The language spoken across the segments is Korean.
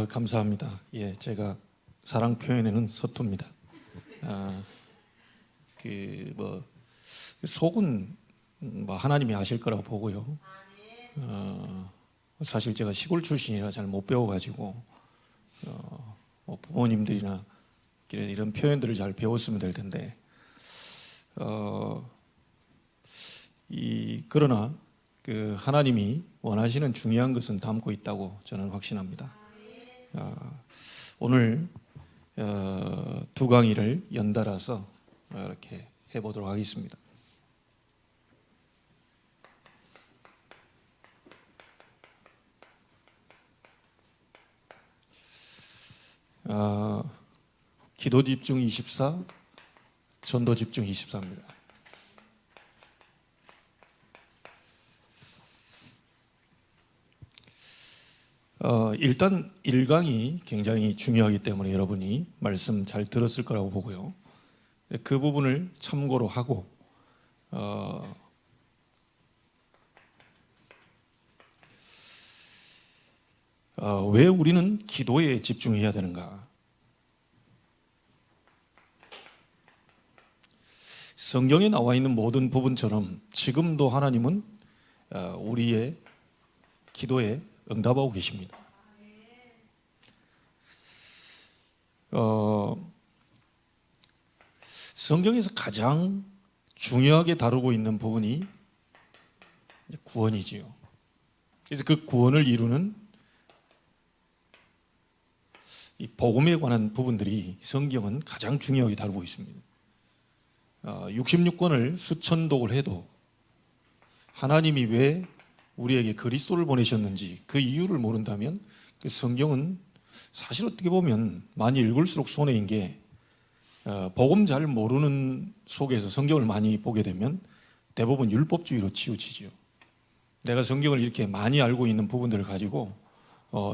감사합니다. 예, 제가 사랑 표현에는 서투입니다. 속은 하나님이 아실 거라고 보고요. 사실 제가 시골 출신이라 잘 못 배워가지고 부모님들이나 이런 표현들을 잘 배웠으면 될 텐데 그러나 하나님이 원하시는 중요한 것은 담고 있다고 저는 확신합니다. 오늘 두 강의를 연달아서 이렇게 해보도록 하겠습니다. 기도 집중 24, 전도 집중 24입니다. 일단 1강이 굉장히 중요하기 때문에 여러분이 말씀 잘 들었을 거라고 보고요. 그 부분을 참고로 하고 왜 우리는 기도에 집중해야 되는가? 성경에 나와 있는 모든 부분처럼 지금도 하나님은 우리의 기도에 응답하고 계십니다. 성경에서 가장 중요하게 다루고 있는 부분이 구원이지요. 그래서 그 구원을 이루는 이 복음에 관한 부분들이 성경은 가장 중요하게 다루고 있습니다. 66권을 수천독을 해도 하나님이 왜 우리에게 그리스도를 보내셨는지 그 이유를 모른다면 그 성경은 사실 어떻게 보면 많이 읽을수록 손해인 게 복음 잘 모르는 속에서 성경을 많이 보게 되면 대부분 율법주의로 치우치죠. 내가 성경을 이렇게 많이 알고 있는 부분들을 가지고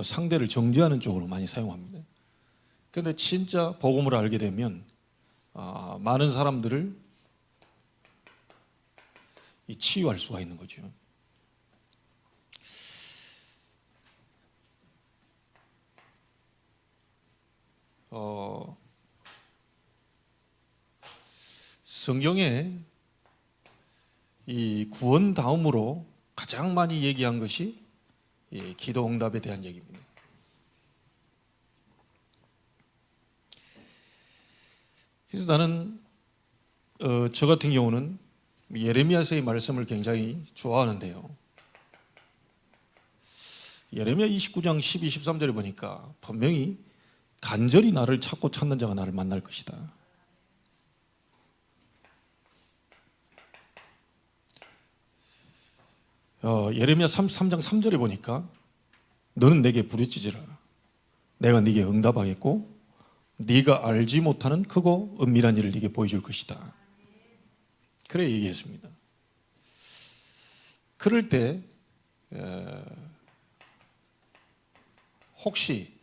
상대를 정죄하는 쪽으로 많이 사용합니다. 그런데 진짜 복음을 알게 되면 많은 사람들을 치유할 수가 있는 거죠. 성경에 이 구원 다음으로 가장 많이 얘기한 것이 기도 응답에 대한 얘기입니다. 그래서 나는 저 같은 경우는 예레미야서의 말씀을 굉장히 좋아하는데요. 예레미야 29장 12, 13절에 보니까 분명히 간절히 나를 찾고 찾는 자가 나를 만날 것이다. 예레미야 33장 3절에 보니까 너는 내게 부르짖으라. 내가 네게 응답하겠고 네가 알지 못하는 크고 은밀한 일을 네게 보여줄 것이다. 그래 얘기했습니다. 그럴 때 혹시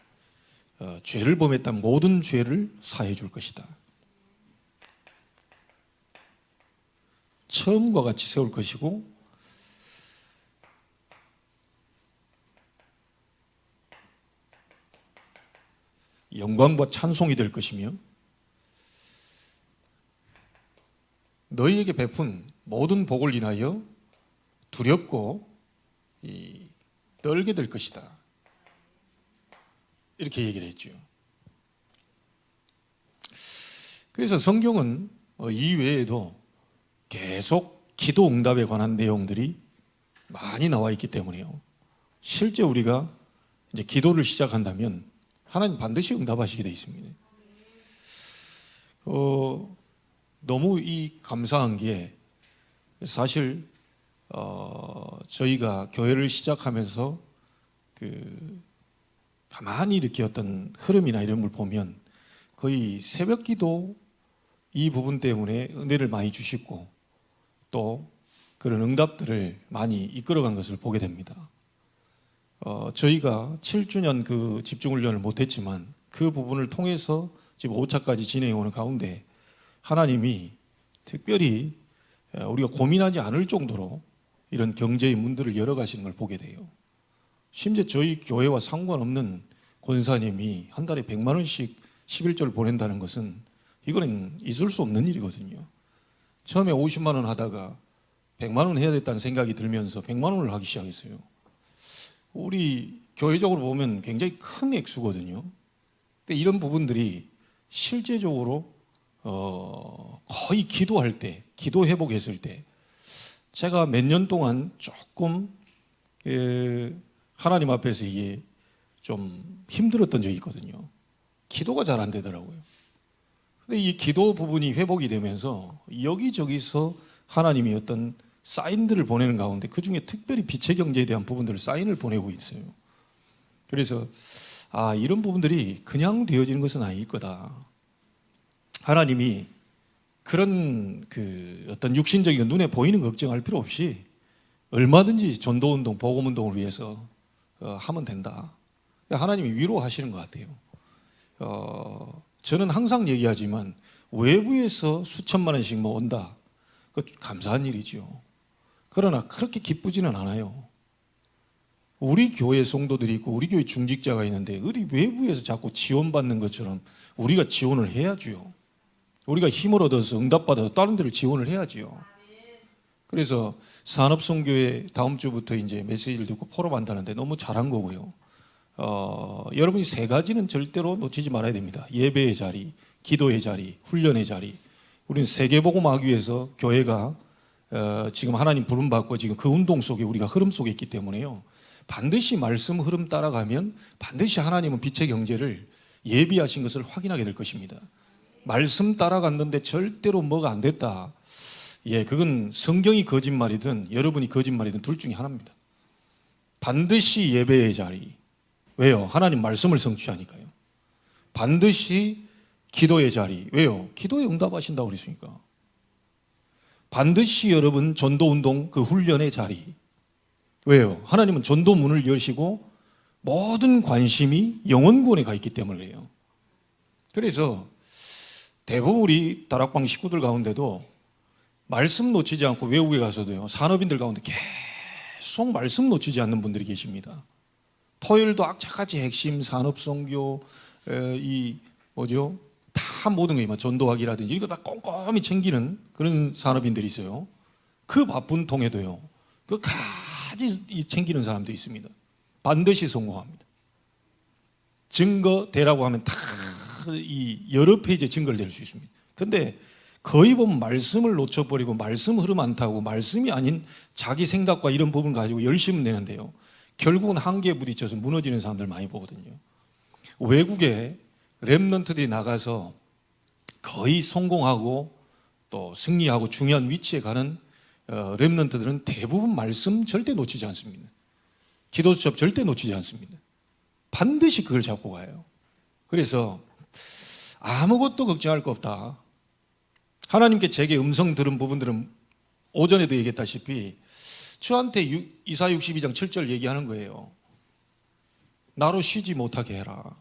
죄를 범했다면 모든 죄를 사해 줄 것이다. 처음과 같이 세울 것이고 영광과 찬송이 될 것이며 너희에게 베푼 모든 복을 인하여 두렵고 떨게 될 것이다. 이렇게 얘기를 했죠. 그래서 성경은 이 외에도 계속 기도 응답에 관한 내용들이 많이 나와 있기 때문에요. 실제 우리가 이제 기도를 시작한다면 하나님 반드시 응답하시게 되어 있습니다. 너무 감사한 게 사실 저희가 교회를 시작하면서 가만히 이렇게 어떤 흐름이나 이런 걸 보면 거의 새벽 기도 이 부분 때문에 은혜를 많이 주시고 또 그런 응답들을 많이 이끌어간 것을 보게 됩니다. 저희가 7주년 그 집중훈련을 못했지만 그 부분을 통해서 지금 5차까지 진행해 오는 가운데 하나님이 특별히 우리가 고민하지 않을 정도로 이런 경제의 문들을 열어가시는 걸 보게 돼요. 심지어 저희 교회와 상관없는 권사님이 한 달에 100만 원씩 11조를 보낸다는 것은 이거는 있을 수 없는 일이거든요. 처음에 50만 원 하다가 100만 원 해야 됐다는 생각이 들면서 100만 원을 하기 시작했어요. 우리 교회적으로 보면 굉장히 큰 액수거든요. 근데 이런 부분들이 실제적으로 거의 기도할 때, 기도 회복했을 때 제가 몇 년 동안 조금 하나님 앞에서 이게 좀 힘들었던 적이 있거든요. 기도가 잘 안 되더라고요. 근데 이 기도 부분이 회복이 되면서 여기저기서 하나님이 어떤 사인들을 보내는 가운데 그중에 특별히 빛의 경제에 대한 부분들을 사인을 보내고 있어요. 그래서 이런 부분들이 그냥 되어지는 것은 아닐 거다. 하나님이 그런 어떤 육신적인 눈에 보이는 걱정할 필요 없이 얼마든지 전도운동, 복음운동을 위해서 하면 된다. 하나님이 위로하시는 것 같아요. 저는 항상 얘기하지만 외부에서 수천만 원씩 온다. 그 감사한 일이죠. 그러나 그렇게 기쁘지는 않아요. 우리 교회 성도들이 있고 우리 교회 중직자가 있는데 어디 외부에서 자꾸 지원받는 것처럼 우리가 지원을 해야죠. 우리가 힘을 얻어서 응답받아서 다른 데를 지원을 해야지요. 그래서 산업선교회 다음 주부터 이제 메시지를 듣고 포럼한다는데 너무 잘한 거고요. 여러분이 세 가지는 절대로 놓치지 말아야 됩니다. 예배의 자리, 기도의 자리, 훈련의 자리. 우리는 세계복음하기 위해서 교회가 지금 하나님 부름받고 지금 그 운동 속에 우리가 흐름 속에 있기 때문에요. 반드시 말씀 흐름 따라가면 반드시 하나님은 빛의 경제를 예비하신 것을 확인하게 될 것입니다. 말씀 따라갔는데 절대로 뭐가 안 됐다. 그건 성경이 거짓말이든 여러분이 거짓말이든 둘 중에 하나입니다. 반드시 예배의 자리. 왜요? 하나님 말씀을 성취하니까요. 반드시 기도의 자리. 왜요? 기도에 응답하신다고 그랬으니까. 반드시 여러분 전도운동 그 훈련의 자리. 왜요? 하나님은 전도문을 여시고 모든 관심이 영혼구원에 가 있기 때문이에요. 그래서 대부분 우리 다락방 식구들 가운데도 말씀 놓치지 않고 외국에 가서도요, 산업인들 가운데 계속 말씀 놓치지 않는 분들이 계십니다. 토요일도 악착같이 핵심 산업선교 다 모든 거 전도학이라든지 이거 다 꼼꼼히 챙기는 그런 산업인들이 있어요. 그 바쁜 통에도요, 끝까지 챙기는 사람도 있습니다. 반드시 성공합니다. 증거 대라고 하면 다 여러 페이지의 증거를 댈 수 있습니다. 근데 거의 보면 말씀을 놓쳐버리고 말씀 흐름 안 타고 말씀이 아닌 자기 생각과 이런 부분 가지고 열심히 내는데요, 결국은 한계에 부딪혀서 무너지는 사람들 많이 보거든요. 외국에 렘넌트들이 나가서 거의 성공하고 또 승리하고 중요한 위치에 가는 렘넌트들은 대부분 말씀 절대 놓치지 않습니다. 기도 수업 절대 놓치지 않습니다. 반드시 그걸 잡고 가요. 그래서 아무것도 걱정할 거 없다. 하나님께 제게 음성 들은 부분들은 오전에도 얘기했다시피 저한테 이사 62장 7절 얘기하는 거예요. 나로 쉬지 못하게 해라.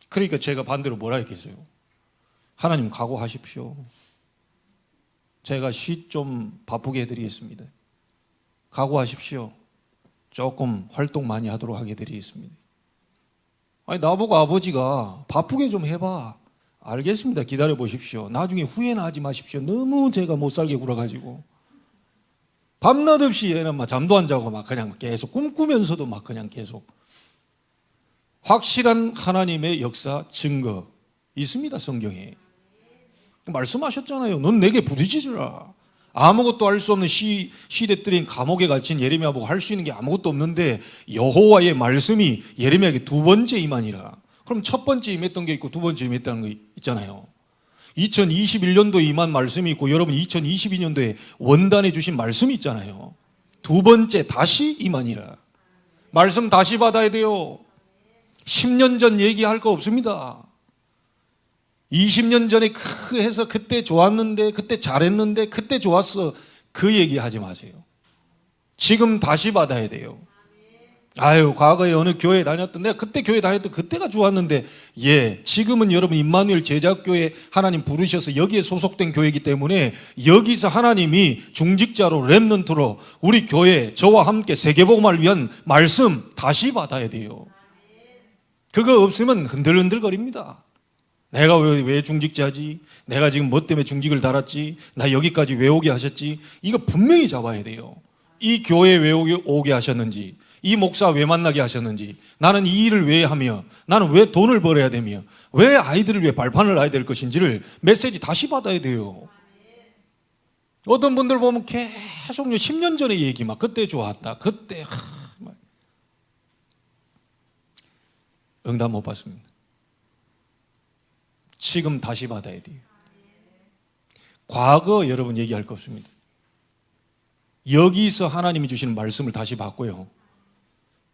그러니까 제가 반대로 뭐라 했겠어요? 하나님 각오하십시오. 제가 좀 바쁘게 해드리겠습니다. 각오하십시오. 조금 활동 많이 하도록 하게 해드리겠습니다. 나보고 아버지가 바쁘게 좀 해봐. 알겠습니다. 기다려 보십시오. 나중에 후회는 하지 마십시오. 너무 제가 못 살게 굴어가지고 밤낮 없이 얘는 막 잠도 안 자고 막 그냥 계속 꿈꾸면서도 막 그냥 계속 확실한 하나님의 역사 증거 있습니다. 성경에 말씀하셨잖아요. 넌 내게 부르짖으라. 아무것도 할 수 없는 시대들인 감옥에 갇힌 예레미야 보고 할 수 있는 게 아무것도 없는데 여호와의 말씀이 예레미야에게 두 번째 임하니라. 그럼 첫 번째 임했던 게 있고 두 번째 임했다는 거 있잖아요. 2021년도에 임한 말씀이 있고 여러분 2022년도에 원단해 주신 말씀이 있잖아요. 두 번째 다시 임하니라. 말씀 다시 받아야 돼요. 10년 전 얘기할 거 없습니다. 20년 전에 해서 그때 좋았는데 그때 잘했는데 그때 좋았어, 그 얘기하지 마세요. 지금 다시 받아야 돼요. 과거에 어느 교회 다녔던 내가 그때 교회 다녔던 그때가 좋았는데 지금은 여러분 임마누엘 제자교회 하나님 부르셔서 여기에 소속된 교회이기 때문에 여기서 하나님이 중직자로 렘넌트로 우리 교회 저와 함께 세계복음을 위한 말씀 다시 받아야 돼요. 그거 없으면 흔들흔들거립니다. 내가 왜 중직자지? 내가 지금 뭐 때문에 중직을 달았지? 나 여기까지 왜 오게 하셨지? 이거 분명히 잡아야 돼요. 이 교회 왜 오게 하셨는지, 이 목사 왜 만나게 하셨는지, 나는 이 일을 왜 하며, 나는 왜 돈을 벌어야 되며, 왜 아이들을 위해 발판을 놔야 될 것인지를 메시지 다시 받아야 돼요. 어떤 분들 보면 계속 10년 전의 얘기 막 그때 좋았다. 그때 응답 못 받습니다. 지금 다시 받아야 돼요. 과거 여러분 얘기할 거 없습니다. 여기서 하나님이 주시는 말씀을 다시 받고요.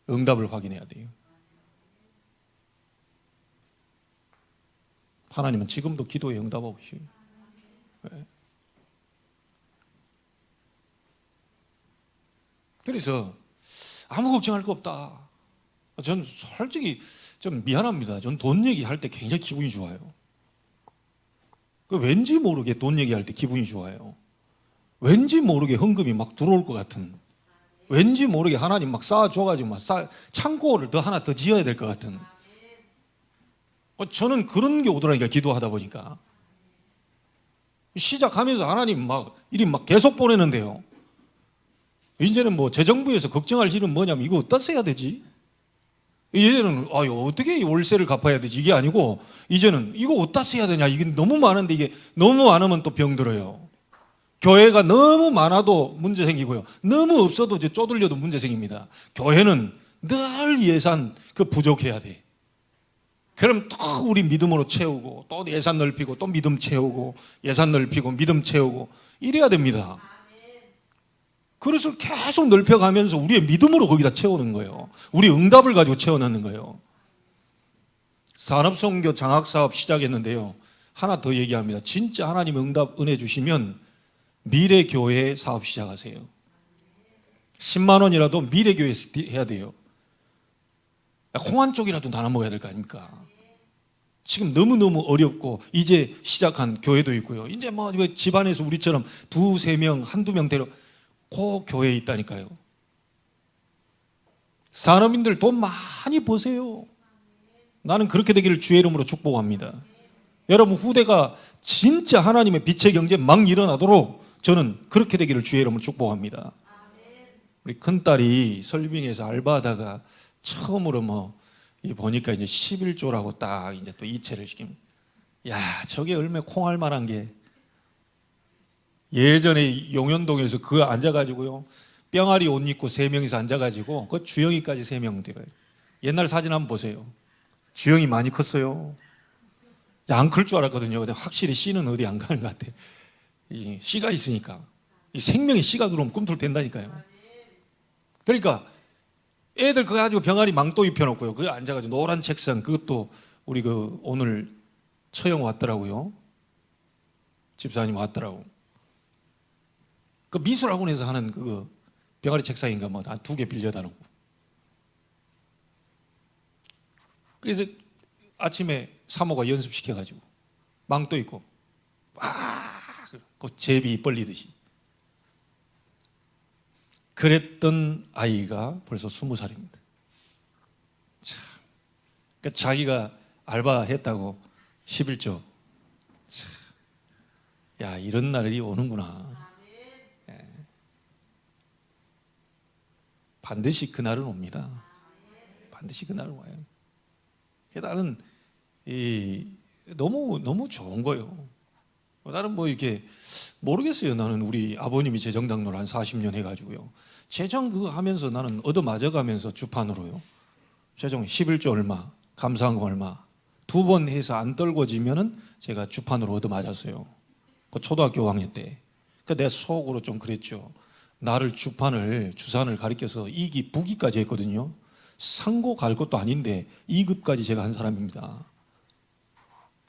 응답을 확인해야 돼요. 하나님은 지금도 기도에 응답하고 계셔요. 네. 그래서 아무 걱정할 거 없다. 전 솔직히 좀 미안합니다. 전 돈 얘기할 때 굉장히 기분이 좋아요. 왠지 모르게 돈 얘기할 때 기분이 좋아요. 왠지 모르게 헌금이 막 들어올 것 같은, 왠지 모르게 하나님 막 쌓아줘가지고 막 창고를 하나 더 지어야 될 것 같은. 저는 그런 게 오더라니까, 기도하다 보니까. 시작하면서 하나님 일이 계속 보내는데요. 이제는 재정부에서 걱정할 일은 뭐냐면 이거 어디다 써야 되지? 이제는 어떻게 월세를 갚아야 되지? 이게 아니고 이제는 이거 어디다 써야 되냐? 이게 너무 많은데 이게 너무 많으면 또 병들어요. 교회가 너무 많아도 문제 생기고요. 너무 없어도 이제 쪼들려도 문제 생깁니다. 교회는 늘 예산 부족해야 돼. 그럼 또 우리 믿음으로 채우고 또 예산 넓히고 또 믿음 채우고 예산 넓히고 믿음 채우고 이래야 됩니다. 그릇을 계속 넓혀가면서 우리의 믿음으로 거기다 채우는 거예요. 우리 응답을 가지고 채워넣는 거예요. 산업선교 장학사업 시작했는데요. 하나 더 얘기합니다. 진짜 하나님 응답 은혜 주시면 미래교회 사업 시작하세요. 10만 원이라도 미래교회에서 해야 돼요. 홍안 쪽이라도 나눠 먹어야 될 거 아닙니까? 지금 너무너무 어렵고 이제 시작한 교회도 있고요. 이제 집안에서 우리처럼 2-3명, 1-2명 데려 그 교회에 있다니까요. 산업인들 돈 많이 버세요. 나는 그렇게 되기를 주의 이름으로 축복합니다. 여러분 후대가 진짜 하나님의 빛의 경제 막 일어나도록 저는 그렇게 되기를 주의 이름으로 축복합니다. 우리 큰딸이 설빙에서 알바하다가 처음으로 보니까 이제 11조라고 딱 이제 또 이체를 시킵니다. 야, 저게 얼마나 콩할 만한 게. 예전에 용현동에서 그거 앉아가지고요. 뿅아리 옷 입고 3명이서 앉아가지고 그 주영이까지 3명 돼요. 옛날 사진 한번 보세요. 주영이 많이 컸어요. 안 클 줄 알았거든요. 근데 확실히 씨는 어디 안 가는 것 같아요. 이 씨가 있으니까. 이 생명에 씨가 들어오면 꿈틀 댄다니까요. 그러니까 애들 그거 가지고 병아리 망토 입혀놓고요. 그거 앉아가지고 노란 책상, 그것도 우리 오늘 처형 왔더라고요. 집사님 왔더라고. 그 미술학원에서 하는 병아리 책상인가 한 2개 빌려다 놓고. 그래서 아침에 사모가 연습시켜가지고 망토 입고 그 제비 벌리듯이. 그랬던 아이가 벌써 20살입니다. 참. 그러니까 자기가 알바했다고 11조. 참. 야, 이런 날이 오는구나. 예. 반드시 그날은 옵니다. 반드시 그날은 와요. 나는 너무 좋은 거예요. 나는 이렇게 모르겠어요. 나는 우리 아버님이 재정장로를 한 40년 해가지고요. 재정 그거 하면서 나는 얻어맞아가면서 주판으로요. 재정 11조 얼마, 감사한금 얼마 2번 해서 안 떨궈지면은 제가 주판으로 얻어맞았어요. 그 초등학교 5학년 때. 그러니까 내 속으로 좀 그랬죠. 나를 주산을 가리켜서 2기, 부기까지 했거든요. 상고 갈 것도 아닌데 2급까지 제가 한 사람입니다.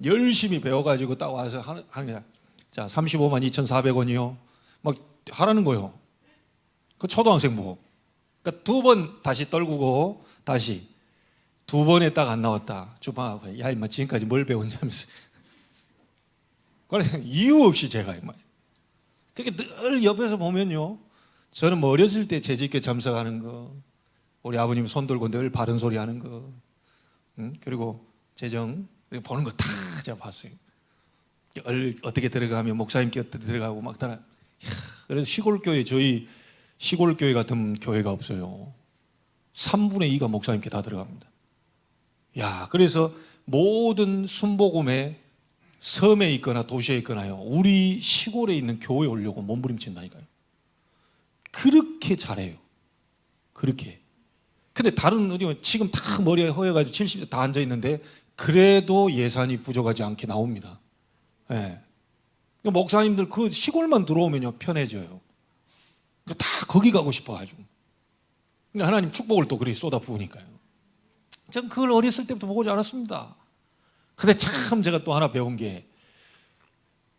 열심히 배워가지고 딱 와서 하는 거야. 자, 35만 2,400원이요. 막 하라는 거요. 그 초등학생 보고. 그러니까 2번 다시 떨구고 다시 2번에 딱 안 나왔다. 주방하고 야 임마 지금까지 뭘 배웠냐면서. 그래서 이유 없이 제가 임마. 그렇게 늘 옆에서 보면요. 저는 어렸을 때 재직교 참석하는 거, 우리 아버님 손 들고 늘 바른 소리 하는 거, 그리고 재정 보는 거 다 제가 봤어요. 어떻게 들어가면 목사님께 어떻게 들어가고 막 따라. 그래서 시골 교회, 저희 시골 교회 같은 교회가 없어요. 3분의 2가 목사님께 다 들어갑니다. 야, 그래서 모든 순복음에 섬에 있거나 도시에 있거나요, 우리 시골에 있는 교회에 오려고 몸부림친다니까요. 그렇게 잘해요. 그렇게. 근데 다른 어디 지금 다 머리에 허여가지고 70대 다 앉아 있는데 그래도 예산이 부족하지 않게 나옵니다. 예. 목사님들 그 시골만 들어오면요 편해져요. 다 거기 가고 싶어가지고. 근데 하나님 축복을 또 그리 쏟아 부으니까요. 전 그걸 어렸을 때부터 보고 자랐습니다. 근데 참 제가 또 하나 배운 게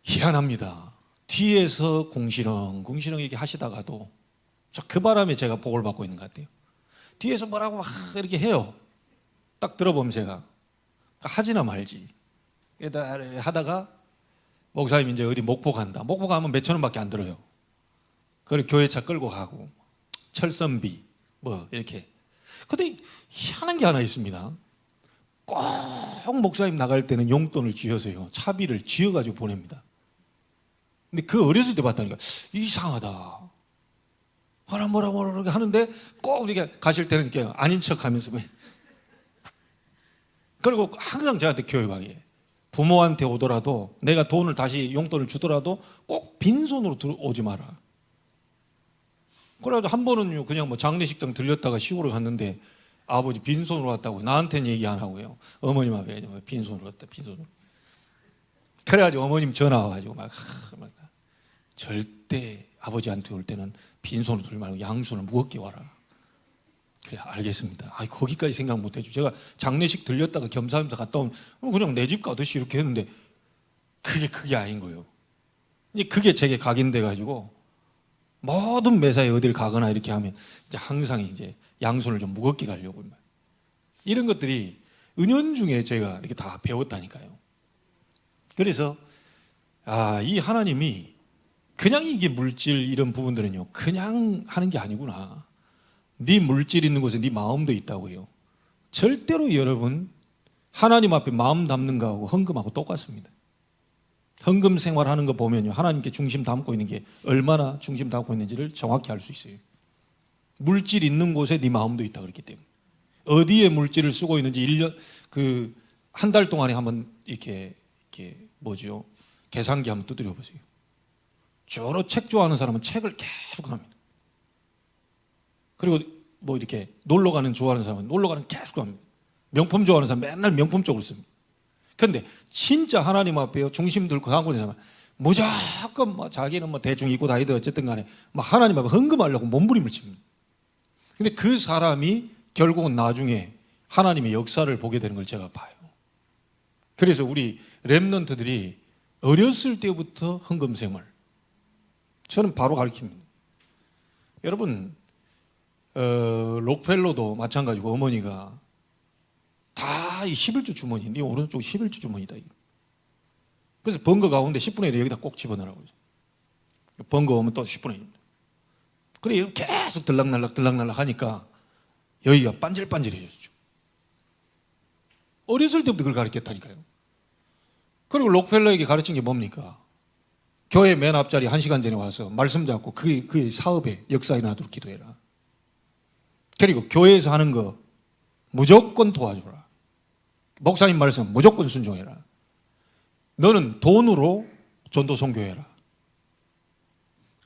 희한합니다. 뒤에서 궁시렁 이렇게 하시다가도 그 바람에 제가 복을 받고 있는 것 같아요. 뒤에서 뭐라고 막 이렇게 해요. 딱 들어보면 제가 하지나 말지 하다가 목사님 이제 어디 목포 간다. 목포 가면 몇천 원밖에 안 들어요. 그리고 교회차 끌고 가고 철선비 뭐 이렇게. 근데 희한한 게 하나 있습니다. 꼭 목사님 나갈 때는 용돈을 쥐어서요 차비를 쥐어가지고 보냅니다. 근데 그 어렸을 때 봤다니까 이상하다. 뭐라 하는데 꼭 이렇게 가실 때는 이렇게 아닌 척하면서 그리고 항상 저한테 교육하게 부모한테 오더라도 내가 돈을 다시 용돈을 주더라도 꼭 빈손으로 오지 마라. 그래가지고 한 번은요 그냥 뭐 장례식장 들렸다가 시골에 갔는데 아버지 빈손으로 왔다고 나한테는 얘기 안 하고요 어머님 앞에 빈손으로 왔다 빈손으로. 그래가지고 어머님 전화 와가지고 막 절대 아버지한테 올 때는 빈손으로 들지 말고 양손을 무겁게 와라. 그래 알겠습니다. 거기까지 생각 못 해줘. 제가 장례식 들렸다가 겸사하면서 갔다 오면 그냥 내 집 가듯이 이렇게 했는데 그게 아닌 거예요. 그게 제게 각인돼 가지고 모든 매사에 어딜 가거나 이렇게 하면 이제 항상 이제 양손을 좀 무겁게 가려고 이런 것들이 은연중에 제가 이렇게 다 배웠다니까요. 그래서 이 하나님이 그냥 이게 물질 이런 부분들은요 그냥 하는 게 아니구나. 네 물질 있는 곳에 네 마음도 있다고 해요. 절대로 여러분 하나님 앞에 마음 담는 거하고 헌금하고 똑같습니다. 헌금 생활하는 거 보면요 하나님께 중심 담고 있는 게 얼마나 중심 담고 있는지를 정확히 알 수 있어요. 물질 있는 곳에 네 마음도 있다 그랬기 때문에 어디에 물질을 쓰고 있는지 1년 한 달 동안에 한번 이렇게 뭐죠 계산기 한번 두드려 보세요. 주로 책 좋아하는 사람은 책을 계속 합니다. 그리고 뭐 이렇게 놀러 가는 좋아하는 사람은 놀러 가는 계속 합니다. 명품 좋아하는 사람은 맨날 명품 쪽으로 씁니다. 그런데 진짜 하나님 앞에 중심 들고 가고 있는 사람은 무조건 자기는 대충 입고 다니든 어쨌든 간에 하나님 앞에 헌금하려고 몸부림을 칩니다. 근데 그 사람이 결국은 나중에 하나님의 역사를 보게 되는 걸 제가 봐요. 그래서 우리 렘넌트들이 어렸을 때부터 헌금 생활 저는 바로 가르칩니다. 여러분 록펠러도 마찬가지고 어머니가 다 이 11조 주머니, 네 오른쪽 11조 주머니다. 그래서 번거 가운데 10분의 1을 여기다 꼭 집어넣으라고. 번거 오면 또 10분의 1입니다. 그래 계속 들락날락 하니까 여기가 반질반질해졌죠. 어렸을 때부터 그걸 가르쳤다니까요. 그리고 록펠러에게 가르친 게 뭡니까? 교회 맨 앞자리 1시간 전에 와서 말씀 잡고 그의 사업에 역사 일어나도록 기도해라. 그리고 교회에서 하는 거 무조건 도와줘라. 목사님 말씀 무조건 순종해라. 너는 돈으로 전도 선교해라.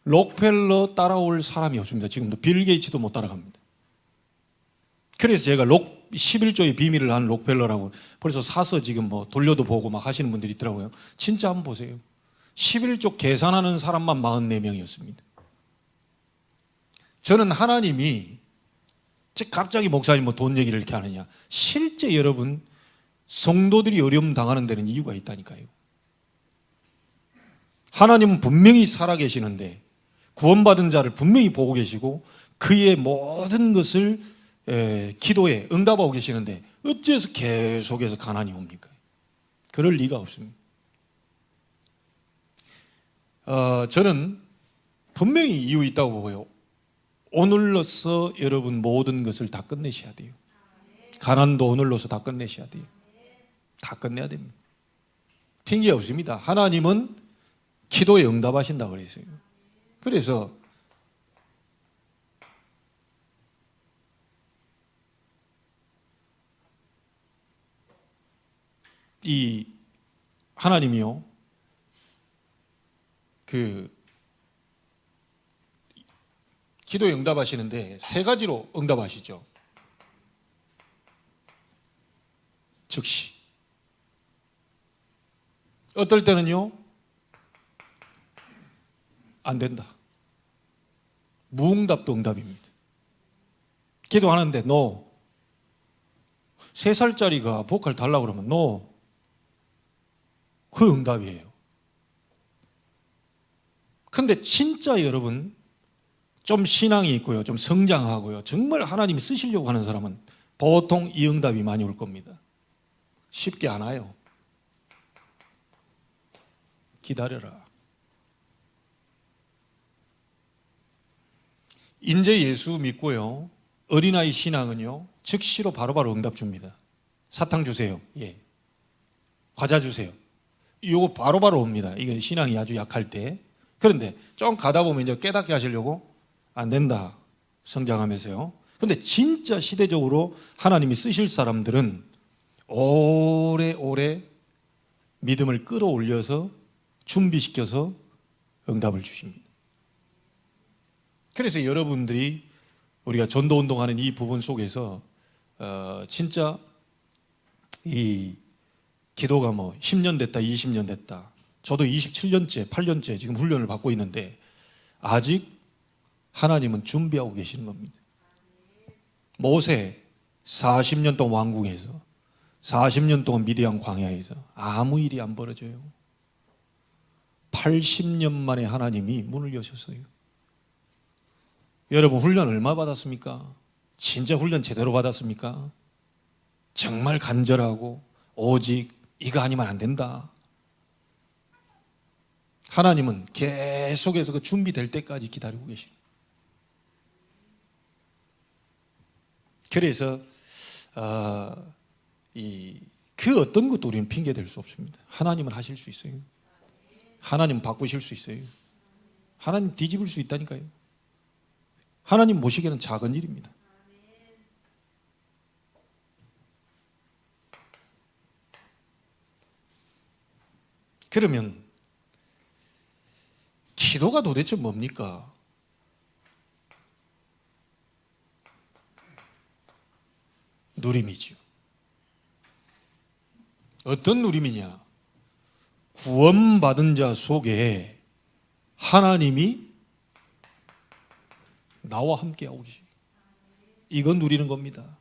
록펠러 따라올 사람이 없습니다. 지금도 빌 게이츠도 못 따라갑니다. 그래서 제가 11조의 비밀을 아는 록펠러라고 벌써 사서 지금 돌려도 보고 막 하시는 분들이 있더라고요. 진짜 한번 보세요. 11조 계산하는 사람만 44명이었습니다. 저는 하나님이 갑자기 목사님 돈 얘기를 이렇게 하느냐. 실제 여러분 성도들이 어려움 당하는 데는 이유가 있다니까요. 하나님은 분명히 살아계시는데 구원받은 자를 분명히 보고 계시고 그의 모든 것을 기도에 응답하고 계시는데 어째서 계속해서 가난이 옵니까? 그럴 리가 없습니다. 저는 분명히 이유 있다고 보고요. 오늘로써 여러분 모든 것을 다 끝내셔야 돼요. 가난도 오늘로서 다 끝내셔야 돼요. 다 끝내야 됩니다. 핑계 없습니다. 하나님은 기도에 응답하신다 그랬어요. 그래서 이 하나님이요, 기도에 응답하시는데 세 가지로 응답하시죠. 즉시. 어떨 때는요, 안 된다. 무응답도 응답입니다. 기도하는데 no. 3살짜리가 보컬 달라고 그러면 no. 그 응답이에요. 근데 진짜 여러분, 좀 신앙이 있고요, 좀 성장하고요, 정말 하나님이 쓰시려고 하는 사람은 보통 이 응답이 많이 올 겁니다. 쉽게 안 와요. 기다려라. 인제 예수 믿고요, 어린아이 신앙은요, 즉시로 바로바로 응답 줍니다. 사탕 주세요. 예. 과자 주세요. 이거 바로바로 옵니다. 이게 신앙이 아주 약할 때. 그런데 좀 가다 보면 이제 깨닫게 하시려고 안 된다. 성장하면서요. 근데 진짜 시대적으로 하나님이 쓰실 사람들은 오래오래 믿음을 끌어올려서 준비시켜서 응답을 주십니다. 그래서 여러분들이 우리가 전도운동하는 이 부분 속에서 진짜 이 기도가 10년 됐다, 20년 됐다. 저도 27년째, 8년째 지금 훈련을 받고 있는데 아직 하나님은 준비하고 계시는 겁니다. 모세 40년 동안 왕궁에서 40년 동안 미디안 광야에서 아무 일이 안 벌어져요. 80년 만에 하나님이 문을 여셨어요. 여러분 훈련 얼마 받았습니까? 진짜 훈련 제대로 받았습니까? 정말 간절하고 오직 이거 아니면 안 된다. 하나님은 계속해서 그 준비될 때까지 기다리고 계십니다. 그래서 그 어떤 것도 우리는 핑계 댈 수 없습니다. 하나님은 하실 수 있어요. 하나님 바꾸실 수 있어요. 하나님 뒤집을 수 있다니까요. 하나님 모시기에는 작은 일입니다. 그러면 기도가 도대체 뭡니까? 누림이죠. 어떤 누림이냐? 구원받은 자 속에 하나님이 나와 함께하고 계십니다. 이건 누리는 겁니다.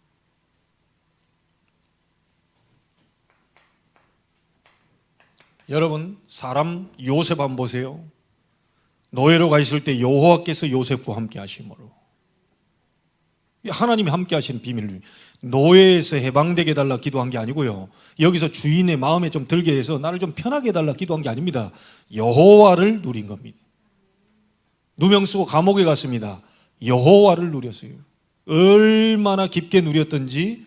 여러분, 사람 요셉 한번 보세요. 노예로 가 있을 때 여호와께서 요셉과 함께 하심으로, 하나님이 함께 하시는 비밀을, 노예에서 해방되게 해달라 기도한 게 아니고요, 여기서 주인의 마음에 좀 들게 해서 나를 좀 편하게 해달라 기도한 게 아닙니다. 여호와를 누린 겁니다. 누명 쓰고 감옥에 갔습니다. 여호와를 누렸어요. 얼마나 깊게 누렸던지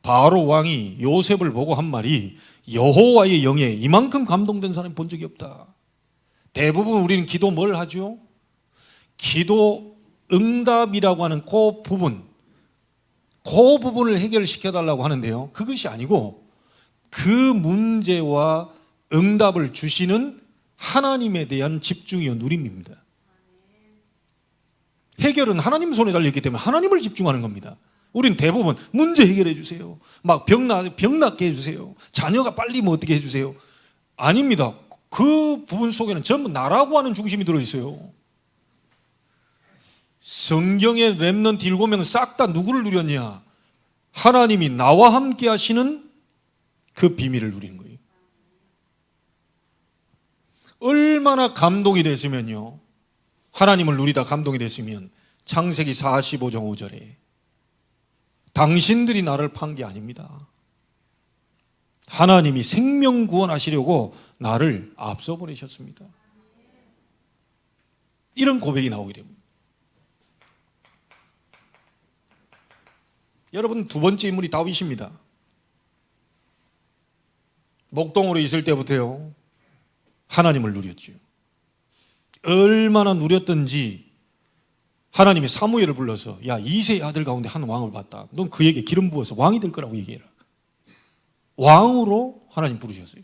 바로 왕이 요셉을 보고 한 말이, 여호와의 영에 이만큼 감동된 사람이 본 적이 없다. 대부분 우리는 기도 뭘 하죠? 기도 응답이라고 하는 그 부분을 해결시켜달라고 하는데요, 그것이 아니고 그 문제와 응답을 주시는 하나님에 대한 집중이요 누림입니다. 해결은 하나님 손에 달려있기 때문에 하나님을 집중하는 겁니다. 우린 대부분 문제 해결해 주세요, 막 병 낫게 해주세요, 자녀가 빨리 어떻게 해주세요. 아닙니다. 그 부분 속에는 전부 나라고 하는 중심이 들어있어요. 성경의 렘넌트 7명은 싹 다 누구를 누렸냐? 하나님이 나와 함께 하시는 그 비밀을 누리는 거예요. 얼마나 감동이 됐으면요, 하나님을 누리다 감동이 됐으면 창세기 45장 5절에 당신들이 나를 판 게 아닙니다. 하나님이 생명 구원하시려고 나를 앞서 보내셨습니다. 이런 고백이 나오게 됩니다. 여러분, 두 번째 인물이 다윗입니다. 목동으로 있을 때부터요, 하나님을 누렸죠. 얼마나 누렸던지 하나님이 사무엘을 불러서 야, 이새의 아들 가운데 한 왕을 봤다. 넌 그에게 기름 부어서 왕이 될 거라고 얘기해라. 왕으로 하나님 부르셨어요.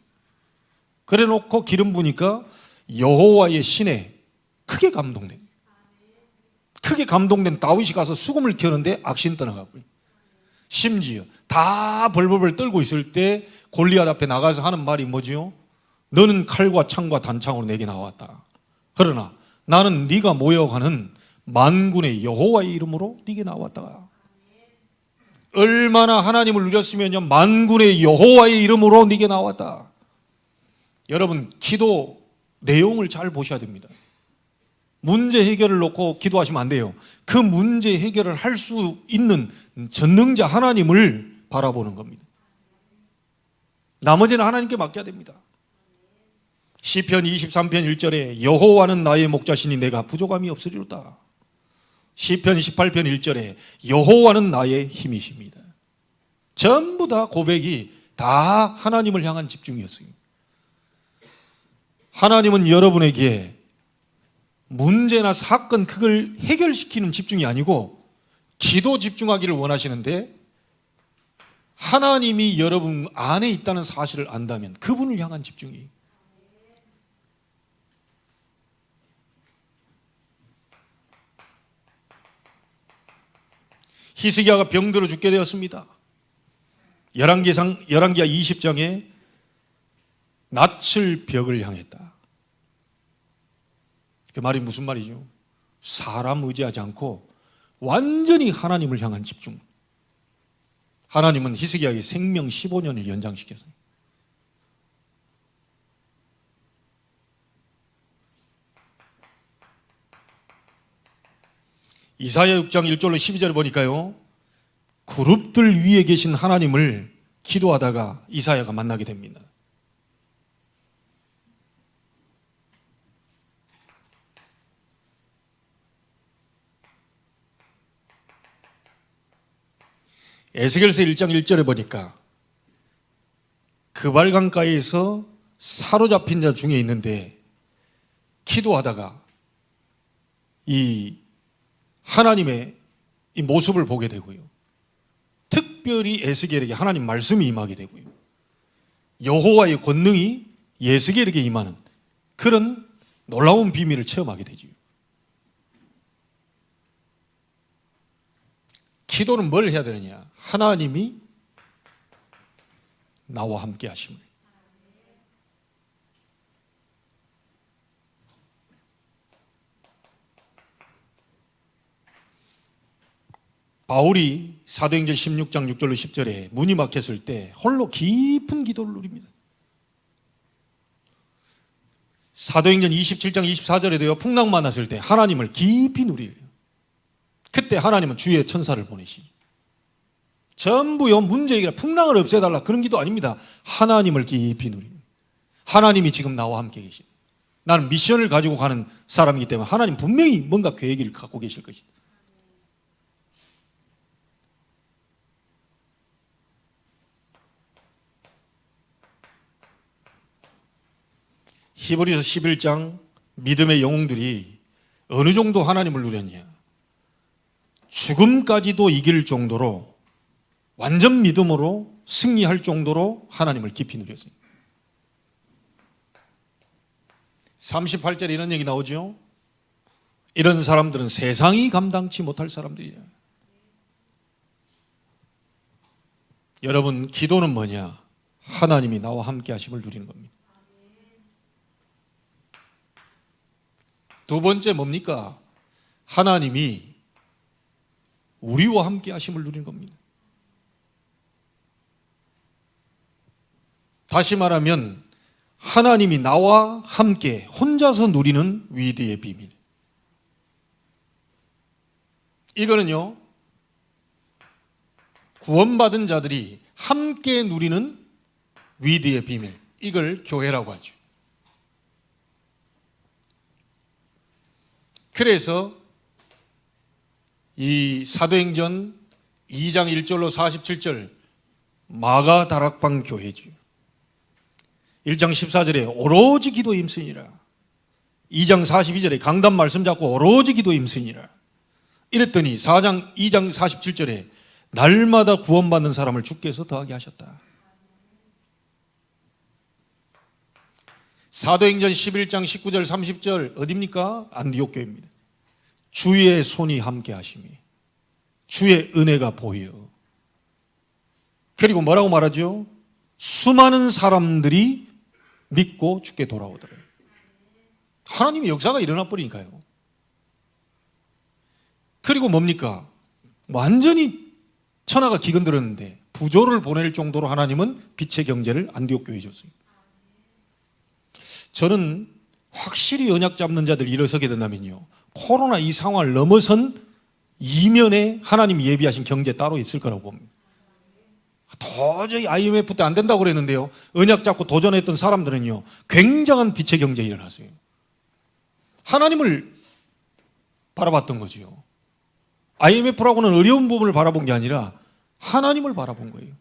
그래 놓고 기름 부니까 여호와의 신에 크게 감동된 거예요. 크게 감동된 다윗이 가서 수금을 켜는데 악신 떠나가고요. 심지어 다 벌벌벌 떨고 있을 때 골리앗 앞에 나가서 하는 말이 뭐지요? 너는 칼과 창과 단창으로 내게 나왔다. 그러나 나는 네가 모여가는 만군의 여호와의 이름으로 네게 나왔다. 얼마나 하나님을 누렸으면요, 만군의 여호와의 이름으로 네게 나왔다. 여러분, 기도 내용을 잘 보셔야 됩니다. 문제 해결을 놓고 기도하시면 안 돼요. 그 문제 해결을 할 수 있는 전능자 하나님을 바라보는 겁니다. 나머지는 하나님께 맡겨야 됩니다. 시편 23편 1절에 여호와는 나의 목자시니 내가 부족함이 없으리로다. 시편 18편 1절에 여호와는 나의 힘이십니다. 전부 다 고백이 다 하나님을 향한 집중이었어요. 하나님은 여러분에게 문제나 사건 그걸 해결시키는 집중이 아니고 기도 집중하기를 원하시는데, 하나님이 여러분 안에 있다는 사실을 안다면 그분을 향한 집중이에요. 히스기야가 병들어 죽게 되었습니다. 열왕기야 20장에 낯을 벽을 향했다. 그 말이 무슨 말이죠? 사람 의지하지 않고 완전히 하나님을 향한 집중. 하나님은 히스기야의 생명 15년을 연장시켰어요. 이사야 6장 1절로 12절을 보니까요, 그룹들 위에 계신 하나님을 기도하다가 이사야가 만나게 됩니다. 에스겔서 1장 1절에 보니까 그발강가에서 사로잡힌 자 중에 있는데 기도하다가 이 하나님의 이 모습을 보게 되고요, 특별히 에스겔에게 하나님 말씀이 임하게 되고요, 여호와의 권능이 에스겔에게 임하는 그런 놀라운 비밀을 체험하게 되죠. 기도는 뭘 해야 되느냐? 하나님이 나와 함께 하심을. 바울이 사도행전 16장 6절로 10절에 문이 막혔을 때 홀로 깊은 기도를 누립니다. 사도행전 27장 24절에도요, 풍랑 만났을 때 하나님을 깊이 누려요. 그때 하나님은 주의 천사를 보내시죠. 전부요, 문제 해결, 풍랑을 없애달라 그런 기도 아닙니다. 하나님을 깊이 누리는. 하나님이 지금 나와 함께 계시다. 나는 미션을 가지고 가는 사람이기 때문에 하나님 분명히 뭔가 계획을 갖고 계실 것이다. 히브리서 11장 믿음의 영웅들이 어느 정도 하나님을 누렸냐? 죽음까지도 이길 정도로, 완전 믿음으로 승리할 정도로 하나님을 깊이 누렸어요. 38절에 이런 얘기 나오죠. 이런 사람들은 세상이 감당치 못할 사람들이야. 여러분, 기도는 뭐냐? 하나님이 나와 함께 하심을 누리는 겁니다. 두 번째 뭡니까? 하나님이 우리와 함께 하심을 누리는 겁니다. 다시 말하면 하나님이 나와 함께 혼자서 누리는 위대의 비밀. 이거는요, 구원받은 자들이 함께 누리는 위대의 비밀, 이걸 교회라고 하죠. 그래서 이 사도행전 2장 1절로 47절 마가 다락방 교회지요. 1장 14절에 오로지 기도에 힘쓰니라. 2장 42절에 강단 말씀 잡고 오로지 기도에 힘쓰니라. 이랬더니 2장 47절에 날마다 구원받는 사람을 주께서 더하게 하셨다. 사도행전 11장 19절 30절 어디입니까? 안디옥 교회입니다. 주의 손이 함께 하심이 주의 은혜가 보여. 그리고 뭐라고 말하죠? 수많은 사람들이 믿고 주께 돌아오더래요. 하나님의 역사가 일어나 버리니까요. 그리고 뭡니까? 완전히 천하가 기근들었는데 부조를 보낼 정도로 하나님은 빛의 경제를 안디옥 교회에 줬어요. 저는 확실히 언약 잡는 자들이 일어서게 된다면요, 코로나 이 상황을 넘어선 이면에 하나님이 예비하신 경제 따로 있을 거라고 봅니다. 도저히 IMF 때 안 된다고 그랬는데요, 언약 잡고 도전했던 사람들은요 굉장한 빛의 경제에 일어났어요. 하나님을 바라봤던 거지요. IMF라고는 어려운 부분을 바라본 게 아니라 하나님을 바라본 거예요.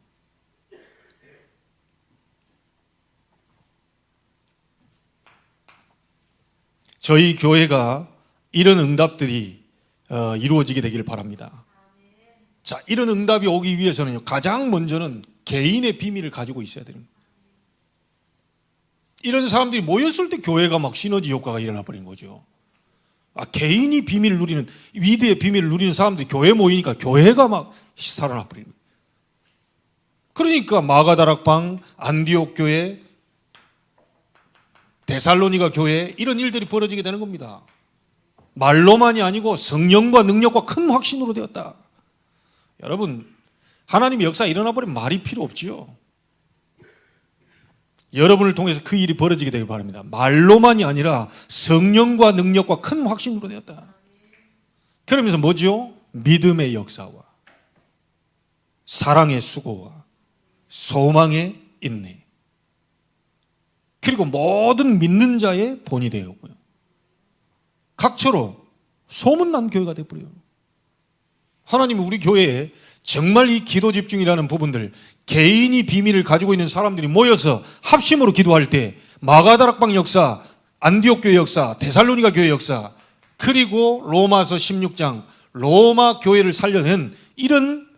저희 교회가 이런 응답들이 이루어지게 되기를 바랍니다. 자, 이런 응답이 오기 위해서는 가장 먼저는 개인의 비밀을 가지고 있어야 되는 거예요. 이런 사람들이 모였을 때 교회가 막 시너지 효과가 일어나 버린 거죠. 개인이 비밀을 누리는, 위대의 비밀을 누리는 사람들이 교회에 모이니까 교회가 막 살아나 버리는 거예요. 그러니까 마가다락방, 안디옥 교회, 데살로니가 교회, 이런 일들이 벌어지게 되는 겁니다. 말로만이 아니고 성령과 능력과 큰 확신으로 되었다. 여러분, 하나님의 역사가 일어나 버리면 말이 필요 없지요. 여러분을 통해서 그 일이 벌어지게 되길 바랍니다. 말로만이 아니라 성령과 능력과 큰 확신으로 되었다. 그러면서 뭐죠? 믿음의 역사와 사랑의 수고와 소망의 인내, 그리고 모든 믿는 자의 본이 되었고요, 각처로 소문난 교회가 되어버려요. 하나님이 우리 교회에 정말 이 기도 집중이라는 부분들, 개인이 비밀을 가지고 있는 사람들이 모여서 합심으로 기도할 때 마가다락방 역사, 안디옥 교회 역사, 데살로니가 교회 역사, 그리고 로마서 16장 로마 교회를 살려낸 이런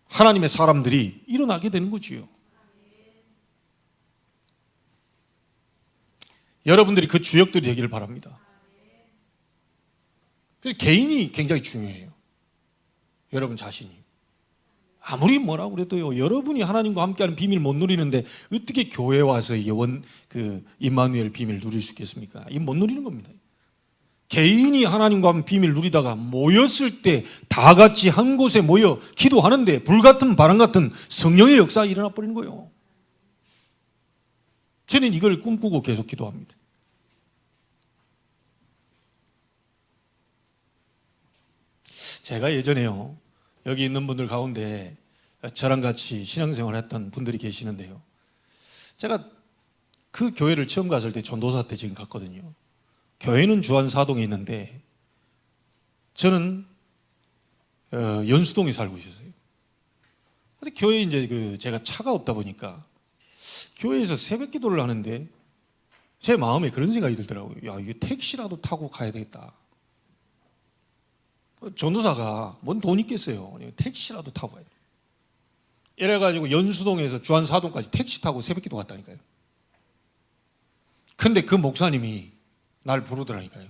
하나님의 사람들이 일어나게 되는 거지요. 여러분들이 그 주역들이 되기를 바랍니다. 그래서 개인이 굉장히 중요해요. 여러분 자신이. 아무리 뭐라고 그래도요, 여러분이 하나님과 함께하는 비밀을 못 누리는데 어떻게 교회에 와서 이게 임마누엘 비밀을 누릴 수 있겠습니까? 이게 못 누리는 겁니다. 개인이 하나님과 함께 비밀을 누리다가 모였을 때 다 같이 한 곳에 모여 기도하는데 불같은 바람 같은 성령의 역사가 일어나 버리는 거예요. 저는 이걸 꿈꾸고 계속 기도합니다. 제가 예전에요, 여기 있는 분들 가운데 저랑 같이 신앙생활 했던 분들이 계시는데요, 제가 그 교회를 처음 갔을 때 전도사 때 지금 갔거든요. 교회는 주안사동에 있는데 저는 연수동에 살고 있었어요. 근데 교회에 이제 제가 차가 없다 보니까 교회에서 새벽 기도를 하는데 제 마음에 그런 생각이 들더라고요. 야, 이게 택시라도 타고 가야 되겠다. 전도사가 뭔 돈 있겠어요. 택시라도 타고 가야 돼. 이래가지고 연수동에서 주안사동까지 택시 타고 새벽 기도 갔다니까요. 근데 그 목사님이 날 부르더라니까요.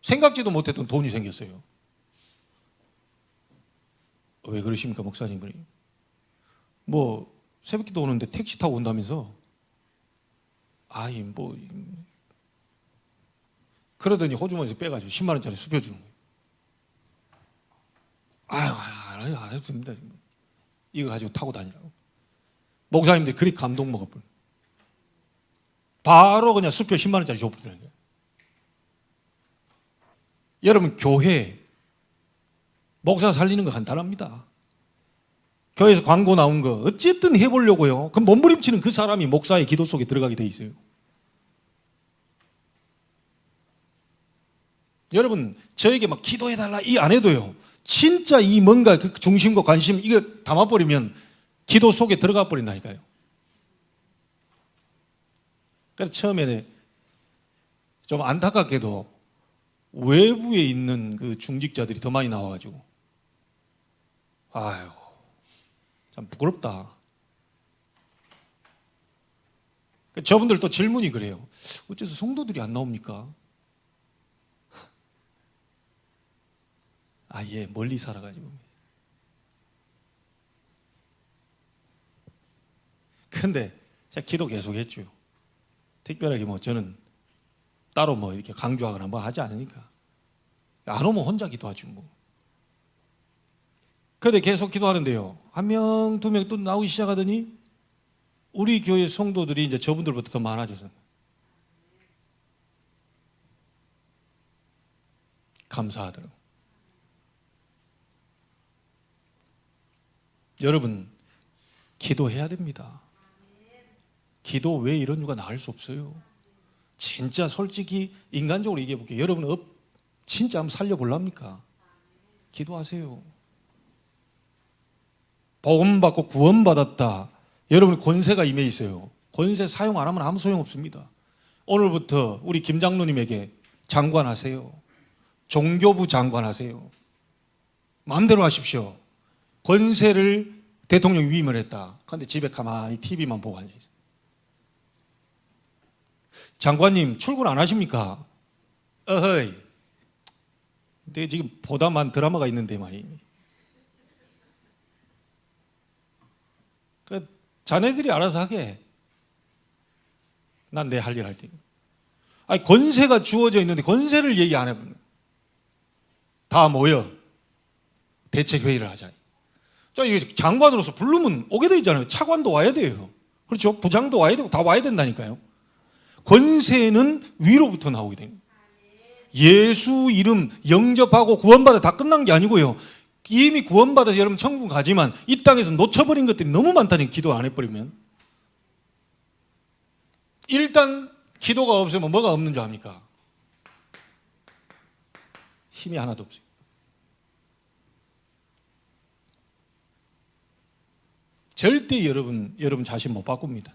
생각지도 못했던 돈이 생겼어요. 왜 그러십니까, 목사님? 뭐 새벽 기도 오는데 택시 타고 온다면서? 그러더니 호주머니에서 빼가지고 10만 원짜리 수표 주는 거예요. 안 해도 됩니다. 이거 가지고 타고 다니라고. 목사님들이 그리 감동 먹어버려. 바로 그냥 수표 10만 원짜리 줘버리는 거예요. 여러분, 교회 목사 살리는 거 간단합니다. 교회에서 광고 나온 거 어쨌든 해보려고요. 그럼 몸부림치는 그 사람이 목사의 기도 속에 들어가게 돼 있어요. 여러분, 저에게 막 기도해달라 이 안 해도요, 진짜 이 뭔가 그 중심과 관심 이거 담아버리면 기도 속에 들어가 버린다니까요. 그래서 처음에는 좀 안타깝게도 외부에 있는 그 중직자들이 더 많이 나와가지고 아유 참 부끄럽다. 저분들 또 질문이 그래요. 어째서 성도들이 안 나옵니까? 아, 예, 멀리 살아가지고. 근데 제가 기도 계속 했죠. 특별하게 뭐 저는 따로 뭐 이렇게 강조하거나 뭐 하지 않으니까. 안 오면 혼자 기도하죠, 뭐. 근데 계속 기도하는데요. 한 명, 두 명 또 나오기 시작하더니 우리 교회 성도들이 이제 저분들보다 더 많아져서. 감사하더라고요. 여러분, 기도해야 됩니다. 기도 외에 이런 이유가 나을 수 없어요. 진짜 솔직히 인간적으로 얘기해 볼게요. 여러분 진짜 한번 살려볼랍니까? 기도하세요. 복음 받고 구원받았다. 여러분 권세가 임해 있어요. 권세 사용 안 하면 아무 소용 없습니다. 오늘부터 우리 김 장로님에게 장관하세요. 종교부 장관하세요. 마음대로 하십시오. 권세를 대통령 위임을 했다. 그런데 집에 가만히 TV만 보고 앉아있어요. 장관님 출근 안 하십니까? 어허이. 근데 지금 보다만 드라마가 있는데 말이에요. 자네들이 알아서 하게. 난 내 할 일 할 테니까. 아니 권세가 주어져 있는데 권세를 얘기 안 해보면 다 모여 대책회의를 하자. 자, 이게 장관으로서 부르면 오게 되잖아요. 차관도 와야 돼요. 그렇죠? 부장도 와야 되고 다 와야 된다니까요. 권세는 위로부터 나오게 됩니다. 예수 이름 영접하고 구원받아 다 끝난 게 아니고요. 이미 구원받아서 여러분 천국 가지만 이 땅에서 놓쳐버린 것들이 너무 많다니까. 기도 안 해버리면. 일단 기도가 없으면 뭐가 없는 줄 압니까? 힘이 하나도 없어요. 절대 여러분 자신 못 바꿉니다.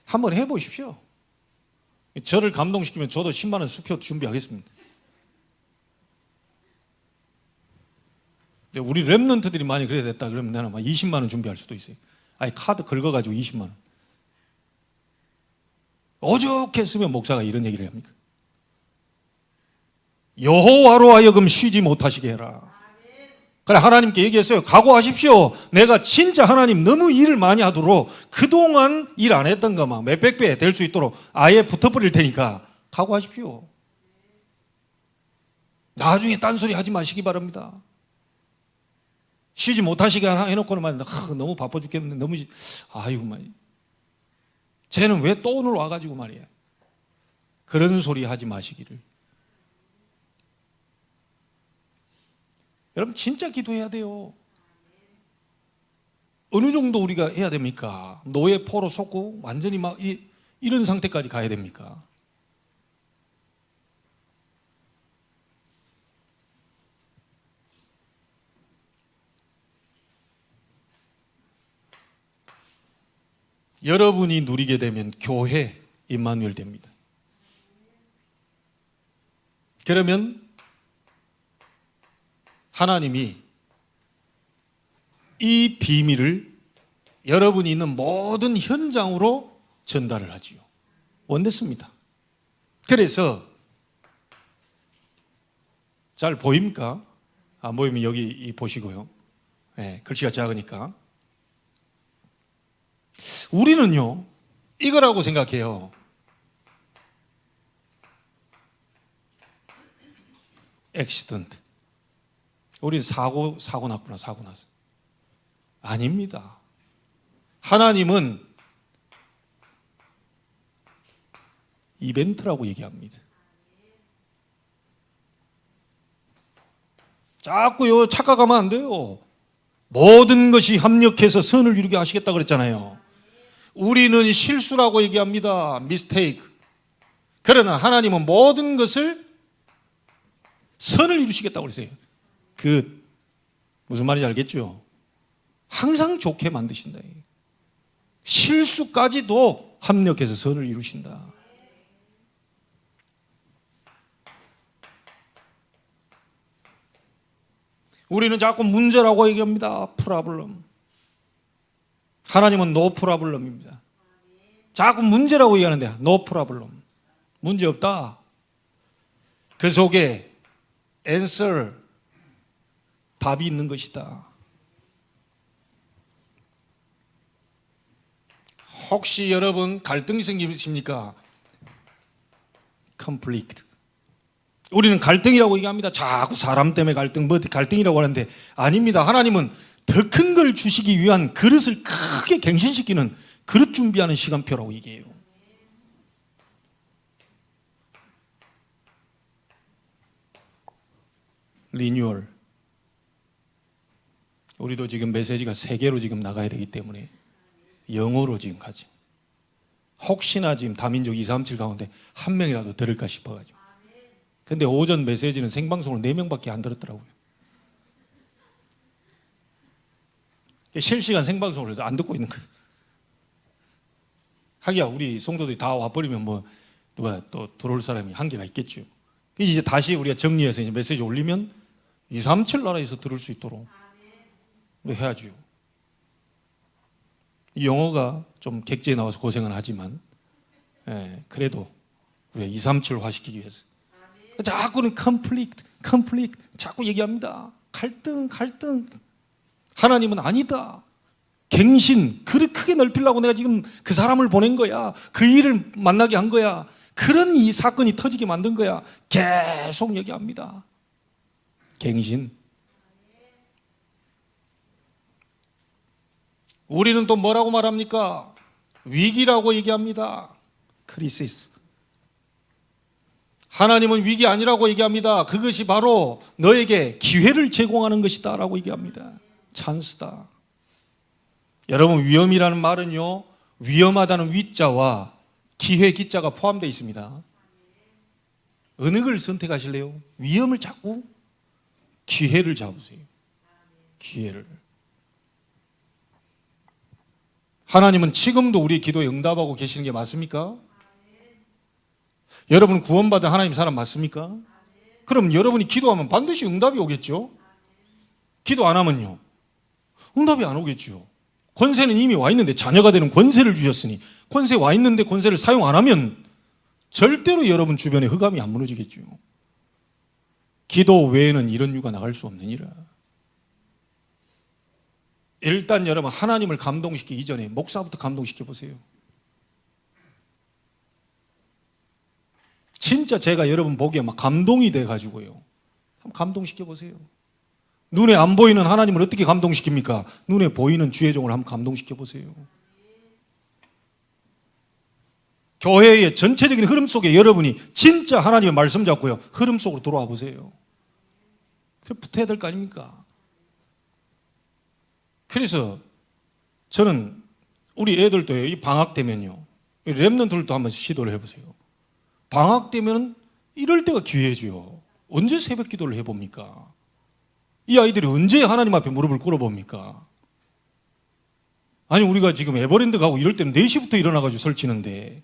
한번 해보십시오. 저를 감동시키면 저도 10만 원 수표 준비하겠습니다. 우리 랩런트들이 많이 그래야 됐다 그러면 나는 막 20만 원 준비할 수도 있어요. 아니 카드 긁어가지고 20만 원. 오죽했으면 목사가 이런 얘기를 합니까? 여호와로 하여금 쉬지 못하시게 해라. 그래 하나님께 얘기했어요. 각오하십시오. 내가 진짜 하나님 너무 일을 많이 하도록 그동안 일 안 했던 것만 몇백 배 될 수 있도록 아예 붙어버릴 테니까 각오하십시오. 나중에 딴소리 하지 마시기 바랍니다. 쉬지 못하시게 해놓고는 말이야. 너무 바빠 죽겠는데 너무 아이고 말이야. 쟤는 왜 또 오늘 와가지고 말이야. 그런 소리 하지 마시기를. 여러분 진짜 기도해야 돼요. 어느 정도 우리가 해야 됩니까? 노예 포로 속고 완전히 막 이런 상태까지 가야 됩니까? 여러분이 누리게 되면 교회 임마누엘 됩니다. 그러면 하나님이 이 비밀을 여러분이 있는 모든 현장으로 전달을 하지요. 원됐습니다. 그래서 잘 보입니까? 안 보이면 여기 보시고요. 네, 글씨가 작으니까. 우리는요, 이거라고 생각해요. 액시던트. 우리 사고 났구나, 사고 났어. 아닙니다. 하나님은 이벤트라고 얘기합니다. 자꾸요, 착각하면 안 돼요. 모든 것이 합력해서 선을 이루게 하시겠다 그랬잖아요. 우리는 실수라고 얘기합니다. 미스테이크. 그러나 하나님은 모든 것을 선을 이루시겠다고 그랬어요. 그 무슨 말인지 알겠죠? 항상 좋게 만드신다. 실수까지도 합력해서 선을 이루신다. 우리는 자꾸 문제라고 얘기합니다. 프라블럼. 하나님은 노 프라블럼입니다. 자꾸 문제라고 얘기하는데 노 프라블럼. 문제 없다. 그 속에 answer, 답이 있는 것이다. 혹시 여러분 갈등이 생기십니까? conflict. 우리는 갈등이라고 얘기합니다. 자꾸 사람 때문에 갈등이라고 하는데 아닙니다. 하나님은 더 큰 걸 주시기 위한 그릇을 크게 갱신시키는 그릇 준비하는 시간표라고 얘기해요. 리뉴얼. 우리도 지금 메시지가 3개로 지금 나가야 되기 때문에 영어로 지금 가지. 혹시나 지금 다민족 237 가운데 한 명이라도 들을까 싶어가지고. 근데 오전 메시지는 생방송으로 4명밖에 안 들었더라고요. 실시간 생방송을 안 듣고 있는 거예요. 하기야 우리 성도들이 다 와버리면 뭐 누가 또 들어올 사람이 한계가 있겠죠. 이제 다시 우리가 정리해서 이제 메시지 올리면 237 나라에서 들을 수 있도록 해야죠. 이 영어가 좀 객지에 나와서 고생은 하지만 그래도 우리가 237화 시키기 위해서 자꾸는 conflict 자꾸 얘기합니다. 갈등. 하나님은 아니다. 갱신, 그를 크게 넓히려고 내가 지금 그 사람을 보낸 거야. 그 일을 만나게 한 거야. 그런 이 사건이 터지게 만든 거야. 계속 얘기합니다. 갱신. 우리는 또 뭐라고 말합니까? 위기라고 얘기합니다. 크리시스. 하나님은 위기 아니라고 얘기합니다. 그것이 바로 너에게 기회를 제공하는 것이다 라고 얘기합니다. 찬스다. 여러분, 위험이라는 말은요, 위험하다는 위자와 기회 기자가 포함되어 있습니다. 어느 걸 선택하실래요? 위험을 잡고 기회를 잡으세요. 기회를. 하나님은 지금도 우리의 기도에 응답하고 계시는 게 맞습니까? 여러분 구원받은 하나님 사람 맞습니까? 그럼 여러분이 기도하면 반드시 응답이 오겠죠? 기도 안 하면요? 응답이 안 오겠죠. 권세는 이미 와 있는데, 자녀가 되는 권세를 주셨으니 권세 와 있는데 권세를 사용 안 하면 절대로 여러분 주변에 흑암이 안 무너지겠죠. 기도 외에는 이런 유가 나갈 수 없느니라. 일단 여러분 하나님을 감동시키기 전에 목사부터 감동시켜 보세요. 진짜 제가 여러분 보기에 막 감동이 돼가지고요. 한번 감동시켜 보세요. 눈에 안 보이는 하나님을 어떻게 감동시킵니까? 눈에 보이는 주의 종을 한번 감동시켜 보세요. 교회의 전체적인 흐름 속에 여러분이 진짜 하나님의 말씀 잡고요, 흐름 속으로 들어와 보세요. 그래 붙어야 될 거 아닙니까? 그래서 저는 우리 애들도 이 방학 되면요, 랩런트들도 한번 시도를 해보세요. 방학 되면 이럴 때가 기회죠. 언제 새벽 기도를 해봅니까? 이 아이들이 언제 하나님 앞에 무릎을 꿇어봅니까? 아니 우리가 지금 에버랜드 가고 이럴 때는 4시부터 일어나가지고 설치는데,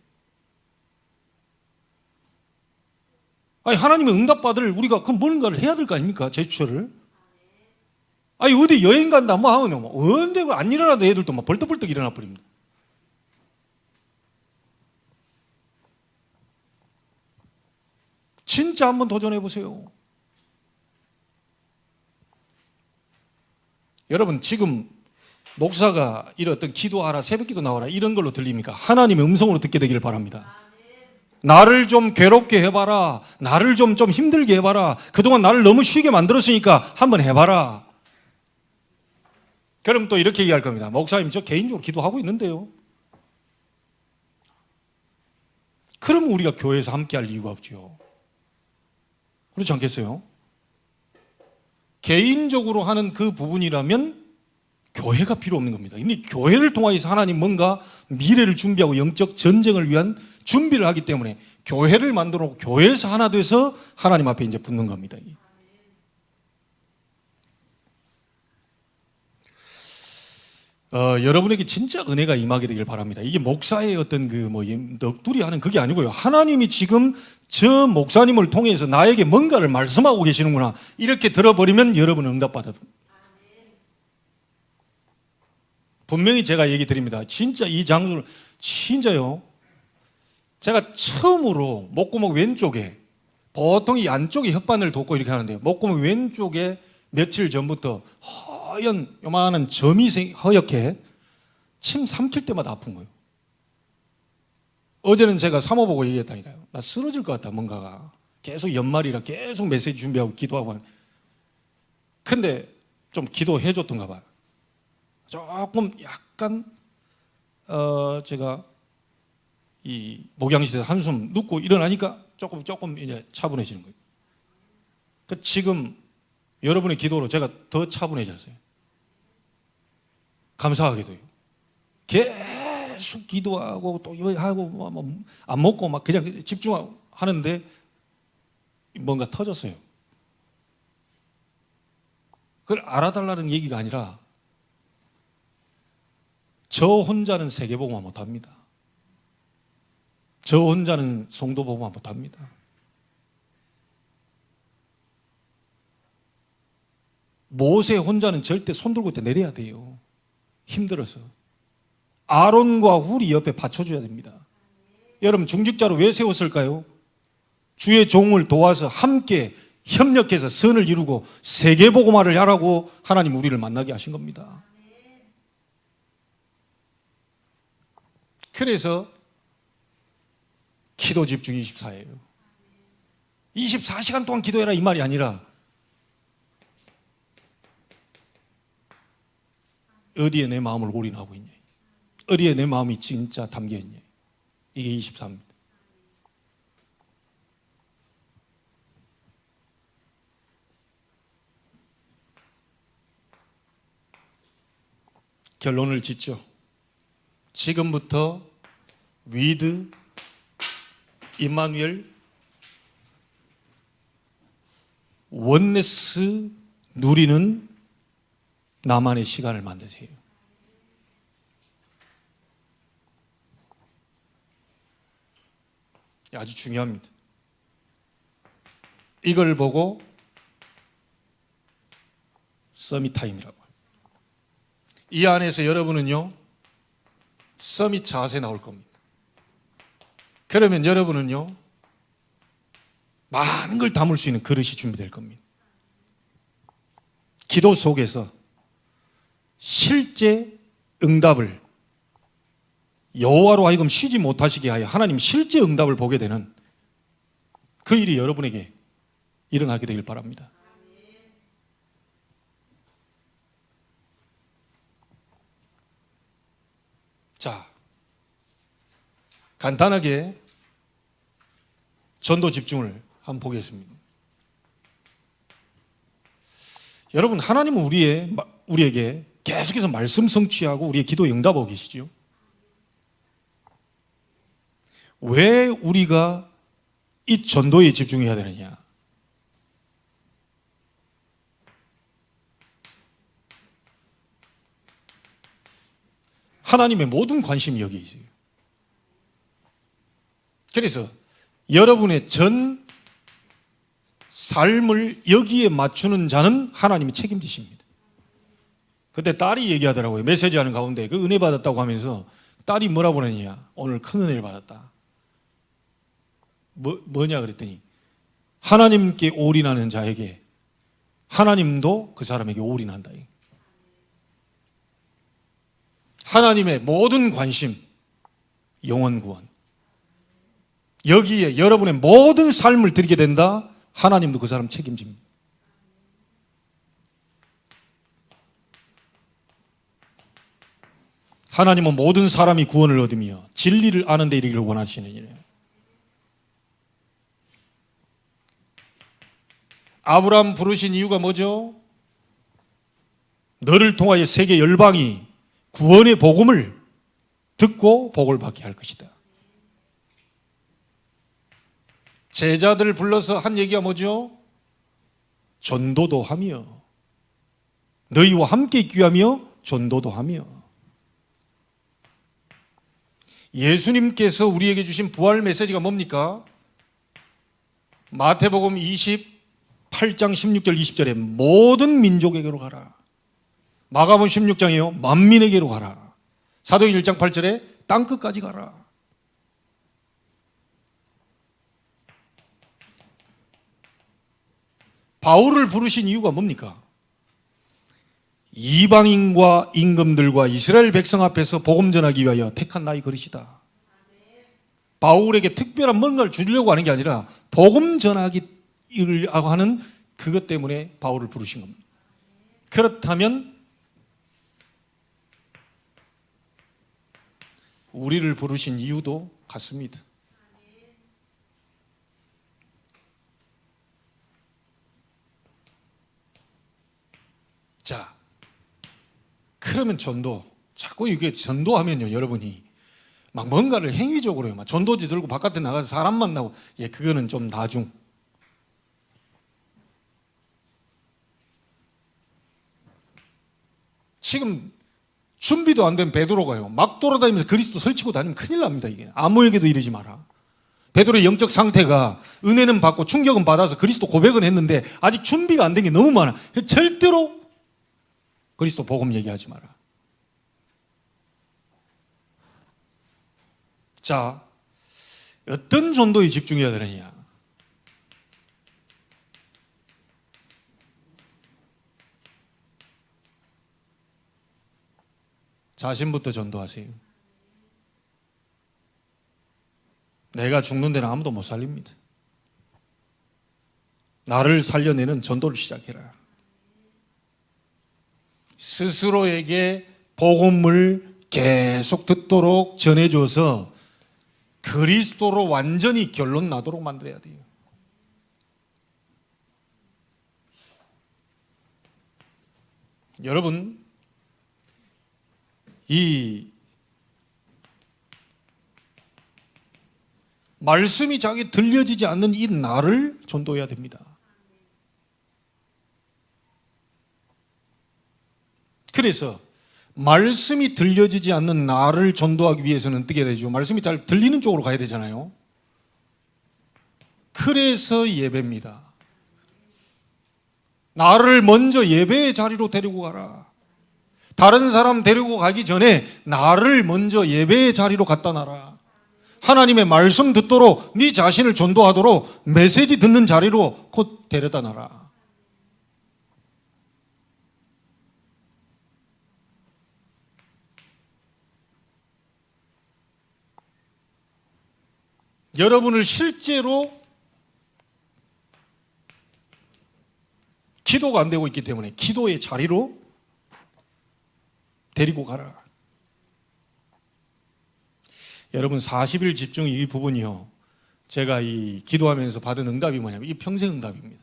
아니 하나님의 응답받을 우리가 그 뭔가를 해야 될 거 아닙니까? 제스처를. 아니 어디 여행 간다 뭐 하면 언제 안 일어나도 애들도 막 벌떡벌떡 일어나 버립니다. 진짜 한번 도전해 보세요. 여러분 지금 목사가 이런 어떤 기도하라, 새벽기도 나와라 이런 걸로 들립니까? 하나님의 음성으로 듣게 되기를 바랍니다. 나를 좀 괴롭게 해봐라, 나를 좀 힘들게 해봐라, 그동안 나를 너무 쉬게 만들었으니까 한번 해봐라. 그럼 또 이렇게 얘기할 겁니다. 목사님 저 개인적으로 기도하고 있는데요. 그럼 우리가 교회에서 함께 할 이유가 없죠. 그렇지 않겠어요? 개인적으로 하는 그 부분이라면 교회가 필요 없는 겁니다. 근데 교회를 통해서 하나님 뭔가 미래를 준비하고 영적 전쟁을 위한 준비를 하기 때문에 교회를 만들어 놓고 교회에서 하나 돼서 하나님 앞에 이제 붙는 겁니다. 여러분에게 진짜 은혜가 임하게 되길 바랍니다. 이게 목사의 어떤 넋두리 하는 그게 아니고요. 하나님이 지금 저 목사님을 통해서 나에게 뭔가를 말씀하고 계시는구나. 이렇게 들어버리면 여러분은 응답받아요. 분명히 제가 얘기 드립니다. 진짜 이 장소를, 진짜요. 제가 처음으로 목구멍 왼쪽에, 보통 이 안쪽에 혓바늘 돋고 이렇게 하는데, 목구멍 왼쪽에 며칠 전부터 허연 요만한 점이 허옇게 침 삼킬 때마다 아픈 거예요. 어제는 제가 사모보고 얘기했다니까요. 나 쓰러질 것 같다, 뭔가가. 계속 연말이라 계속 메시지 준비하고 기도하고. 근데 좀 기도해 줬던가 봐요. 조금 약간 제가 이 목양실에서 한숨 눕고 일어나니까 조금 이제 차분해지는 거예요. 그러니까 지금 여러분의 기도로 제가 더 차분해졌어요. 감사하게도요. 계속 기도하고 또 이거 하고 안 먹고 막 그냥 집중하는데 뭔가 터졌어요. 그걸 알아달라는 얘기가 아니라 저 혼자는 세계복음화 못합니다. 저 혼자는 성도복음화 못합니다. 모세 혼자는 절대 손 들고 때 내려야 돼요. 힘들어서. 아론과 훌이 옆에 받쳐줘야 됩니다. 여러분 중직자로 왜 세웠을까요? 주의 종을 도와서 함께 협력해서 선을 이루고 세계복음화를 하라고 하나님 우리를 만나게 하신 겁니다. 그래서 기도 집중 24예요. 24시간 동안 기도해라 이 말이 아니라 어디에 내 마음을 올인하고 있냐, 어디에 내 마음이 진짜 담겨 있냐, 이게 24입니다. 결론을 짓죠. 지금부터 위드 임마누엘 원네스 누리는 나만의 시간을 만드세요. 아주 중요합니다. 이걸 보고 서밋 타임이라고. 이 안에서 여러분은요, 서밋 자세 나올 겁니다. 그러면 여러분은요, 많은 걸 담을 수 있는 그릇이 준비될 겁니다. 기도 속에서 실제 응답을 여호와로 하여금 쉬지 못하시게 하여 하나님 실제 응답을 보게 되는 그 일이 여러분에게 일어나게 되길 바랍니다. 자, 간단하게 전도 집중을 한번 보겠습니다. 여러분, 하나님은 우리에게 계속해서 말씀 성취하고 우리의 기도에 응답하고 계시죠. 왜 우리가 이 전도에 집중해야 되느냐? 하나님의 모든 관심이 여기에 있어요. 그래서 여러분의 전 삶을 여기에 맞추는 자는 하나님이 책임지십니다. 그때 딸이 얘기하더라고요. 메시지하는 가운데 그 은혜 받았다고 하면서 딸이 뭐라고 그러느냐, 오늘 큰 은혜를 받았다. 뭐냐 그랬더니 하나님께 올인하는 자에게 하나님도 그 사람에게 올인한다. 하나님의 모든 관심, 영혼 구원, 여기에 여러분의 모든 삶을 드리게 된다. 하나님도 그 사람 책임집니다. 하나님은 모든 사람이 구원을 얻으며 진리를 아는 데 이르기를 원하시느니라. 아브라함 부르신 이유가 뭐죠? 너를 통하여 세계 열방이 구원의 복음을 듣고 복을 받게 할 것이다. 제자들을 불러서 한 얘기가 뭐죠? 전도도 하며 너희와 함께 있기 위하며 전도도 하며. 예수님께서 우리에게 주신 부활 메시지가 뭡니까? 마태복음 28장 16절 20절에 모든 민족에게로 가라. 마가복음 16장이요 만민에게로 가라. 사도행 1장 8절에 땅끝까지 가라. 바울을 부르신 이유가 뭡니까? 이방인과 임금들과 이스라엘 백성 앞에서 복음 전하기 위하여 택한 나의 그릇이다. 바울에게 특별한 뭔가를 주려고 하는 게 아니라 복음 전하기 하는 그것 때문에 바울을 부르신 겁니다. 그렇다면 우리를 부르신 이유도 같습니다. 자, 그러면 전도, 자꾸 이게 전도하면요, 여러분이 막 뭔가를 행위적으로요, 막 전도지 들고 바깥에 나가서 사람 만나고, 그거는 좀 나중. 지금 준비도 안 된 베드로가요, 막 돌아다니면서 그리스도 설치고 다니면 큰일 납니다. 이게 아무에게도 이러지 마라. 베드로의 영적 상태가 은혜는 받고 충격은 받아서 그리스도 고백은 했는데 아직 준비가 안 된 게 너무 많아. 절대로 그리스도 복음 얘기하지 마라. 자, 어떤 전도에 집중해야 되느냐? 자신부터 전도하세요. 내가 죽는 데는 아무도 못 살립니다. 나를 살려내는 전도를 시작해라. 스스로에게 복음을 계속 듣도록 전해줘서 그리스도로 완전히 결론 나도록 만들어야 돼요. 여러분, 이 말씀이 자기 들려지지 않는 이 나를 전도해야 됩니다. 그래서 말씀이 들려지지 않는 나를 전도하기 위해서는 어떻게 되죠? 말씀이 잘 들리는 쪽으로 가야 되잖아요. 그래서 예배입니다. 나를 먼저 예배의 자리로 데리고 가라. 다른 사람 데리고 가기 전에 나를 먼저 예배의 자리로 갖다 놔라. 하나님의 말씀 듣도록 네 자신을 전도하도록 메시지 듣는 자리로 곧 데려다 놔라. 여러분을 실제로 기도가 안 되고 있기 때문에 기도의 자리로 데리고 가라. 여러분 40일 집중 이 부분이요, 제가 이 기도하면서 받은 응답이 뭐냐면 이 평생 응답입니다.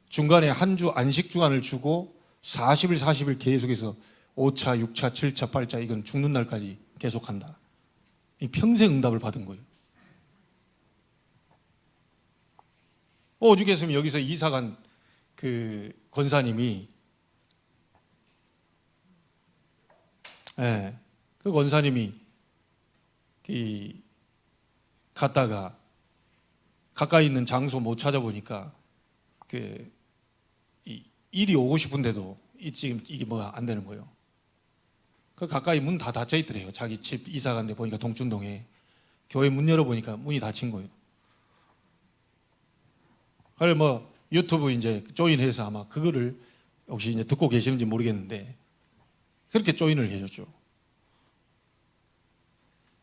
중간에 한 주 안식 주간을 주고 40일 40일 계속해서 5차, 6차, 7차, 8차 이건 죽는 날까지 계속한다. 이 평생 응답을 받은 거예요. 오죽했으면 여기서 이사간 그 권사님이, 그 권사님이 갔다가 가까이 있는 장소 못 찾아보니까 일이 오고 싶은데도 지금 이게 뭐가 안 되는 거예요. 그 가까이 문 다 닫혀 있더래요. 자기 집 이사 간 데 보니까 동춘동에 교회 문 열어보니까 문이 닫힌 거예요. 그래 뭐 유튜브 이제 조인해서 아마 그거를 혹시 이제 듣고 계시는지 모르겠는데 그렇게 조인을 해줬죠.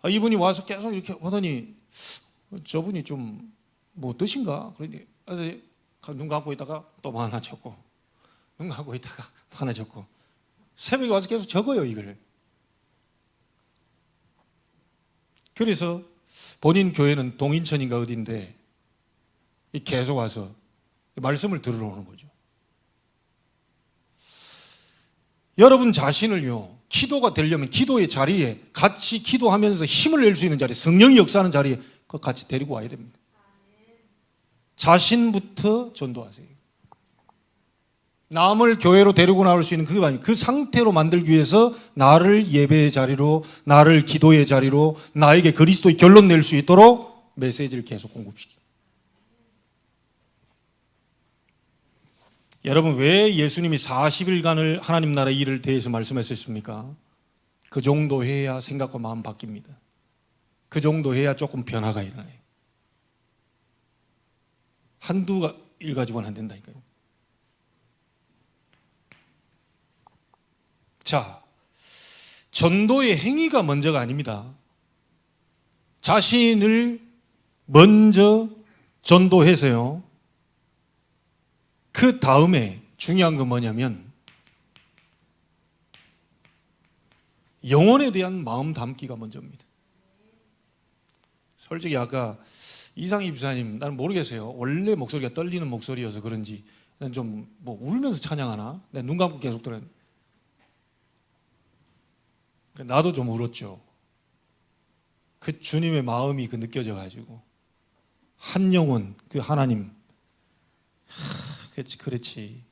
이분이 와서 계속 이렇게 하더니 저분이 좀 뭐 뜻인가? 그런데 눈 감고 있다가 또 하나 적고, 눈 감고 있다가 하나 적고, 새벽에 와서 계속 적어요 이걸. 그래서 본인 교회는 동인천인가 어딘데 계속 와서 말씀을 들으러 오는 거죠. 여러분 자신을요, 기도가 되려면 기도의 자리에 같이 기도하면서 힘을 낼 수 있는 자리, 성령이 역사하는 자리에 같이 데리고 와야 됩니다. 자신부터 전도하세요. 남을 교회로 데리고 나올 수 있는 그게 아니에요. 그 상태로 만들기 위해서 나를 예배의 자리로, 나를 기도의 자리로, 나에게 그리스도의 결론 낼 수 있도록 메시지를 계속 공급시킵니다. 여러분, 왜 예수님이 40일간을 하나님 나라의 일을 대해서 말씀하셨습니까? 그 정도 해야 생각과 마음 바뀝니다. 그 정도 해야 조금 변화가 일어나요. 한두 일 가지고는 안 된다니까요. 자, 전도의 행위가 먼저가 아닙니다. 자신을 먼저 전도해서요. 그 다음에 중요한 건 뭐냐면 영혼에 대한 마음 담기가 먼저입니다. 솔직히 아까 이상희 집사님, 나는 모르겠어요. 원래 목소리가 떨리는 목소리여서 그런지 좀 뭐 울면서 찬양하나? 내가 눈 감고 계속 들었는데 나도 좀 울었죠. 그 주님의 마음이 그 느껴져가지고 한 영혼, 그 하나님, 그렇지.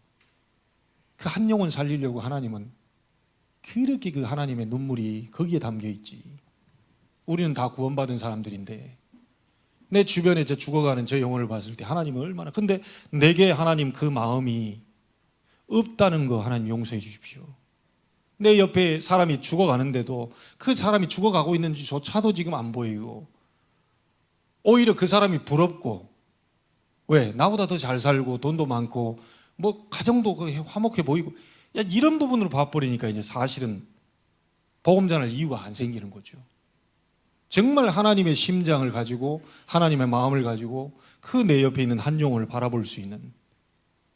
그 한 영혼 살리려고 하나님은 그렇게 그 하나님의 눈물이 거기에 담겨 있지. 우리는 다 구원받은 사람들인데 내 주변에 저 죽어가는 저 영혼을 봤을 때 하나님은 얼마나, 근데 내게 하나님 그 마음이 없다는 거 하나님 용서해 주십시오. 내 옆에 사람이 죽어가는데도 그 사람이 죽어가고 있는지조차도 지금 안 보이고 오히려 그 사람이 부럽고, 왜? 나보다 더 잘 살고 돈도 많고 뭐 가정도 화목해 보이고, 야, 이런 부분으로 봐버리니까 이제 사실은 복음 전할 이유가 안 생기는 거죠. 정말 하나님의 심장을 가지고 하나님의 마음을 가지고 그 내 옆에 있는 한 영혼을 바라볼 수 있는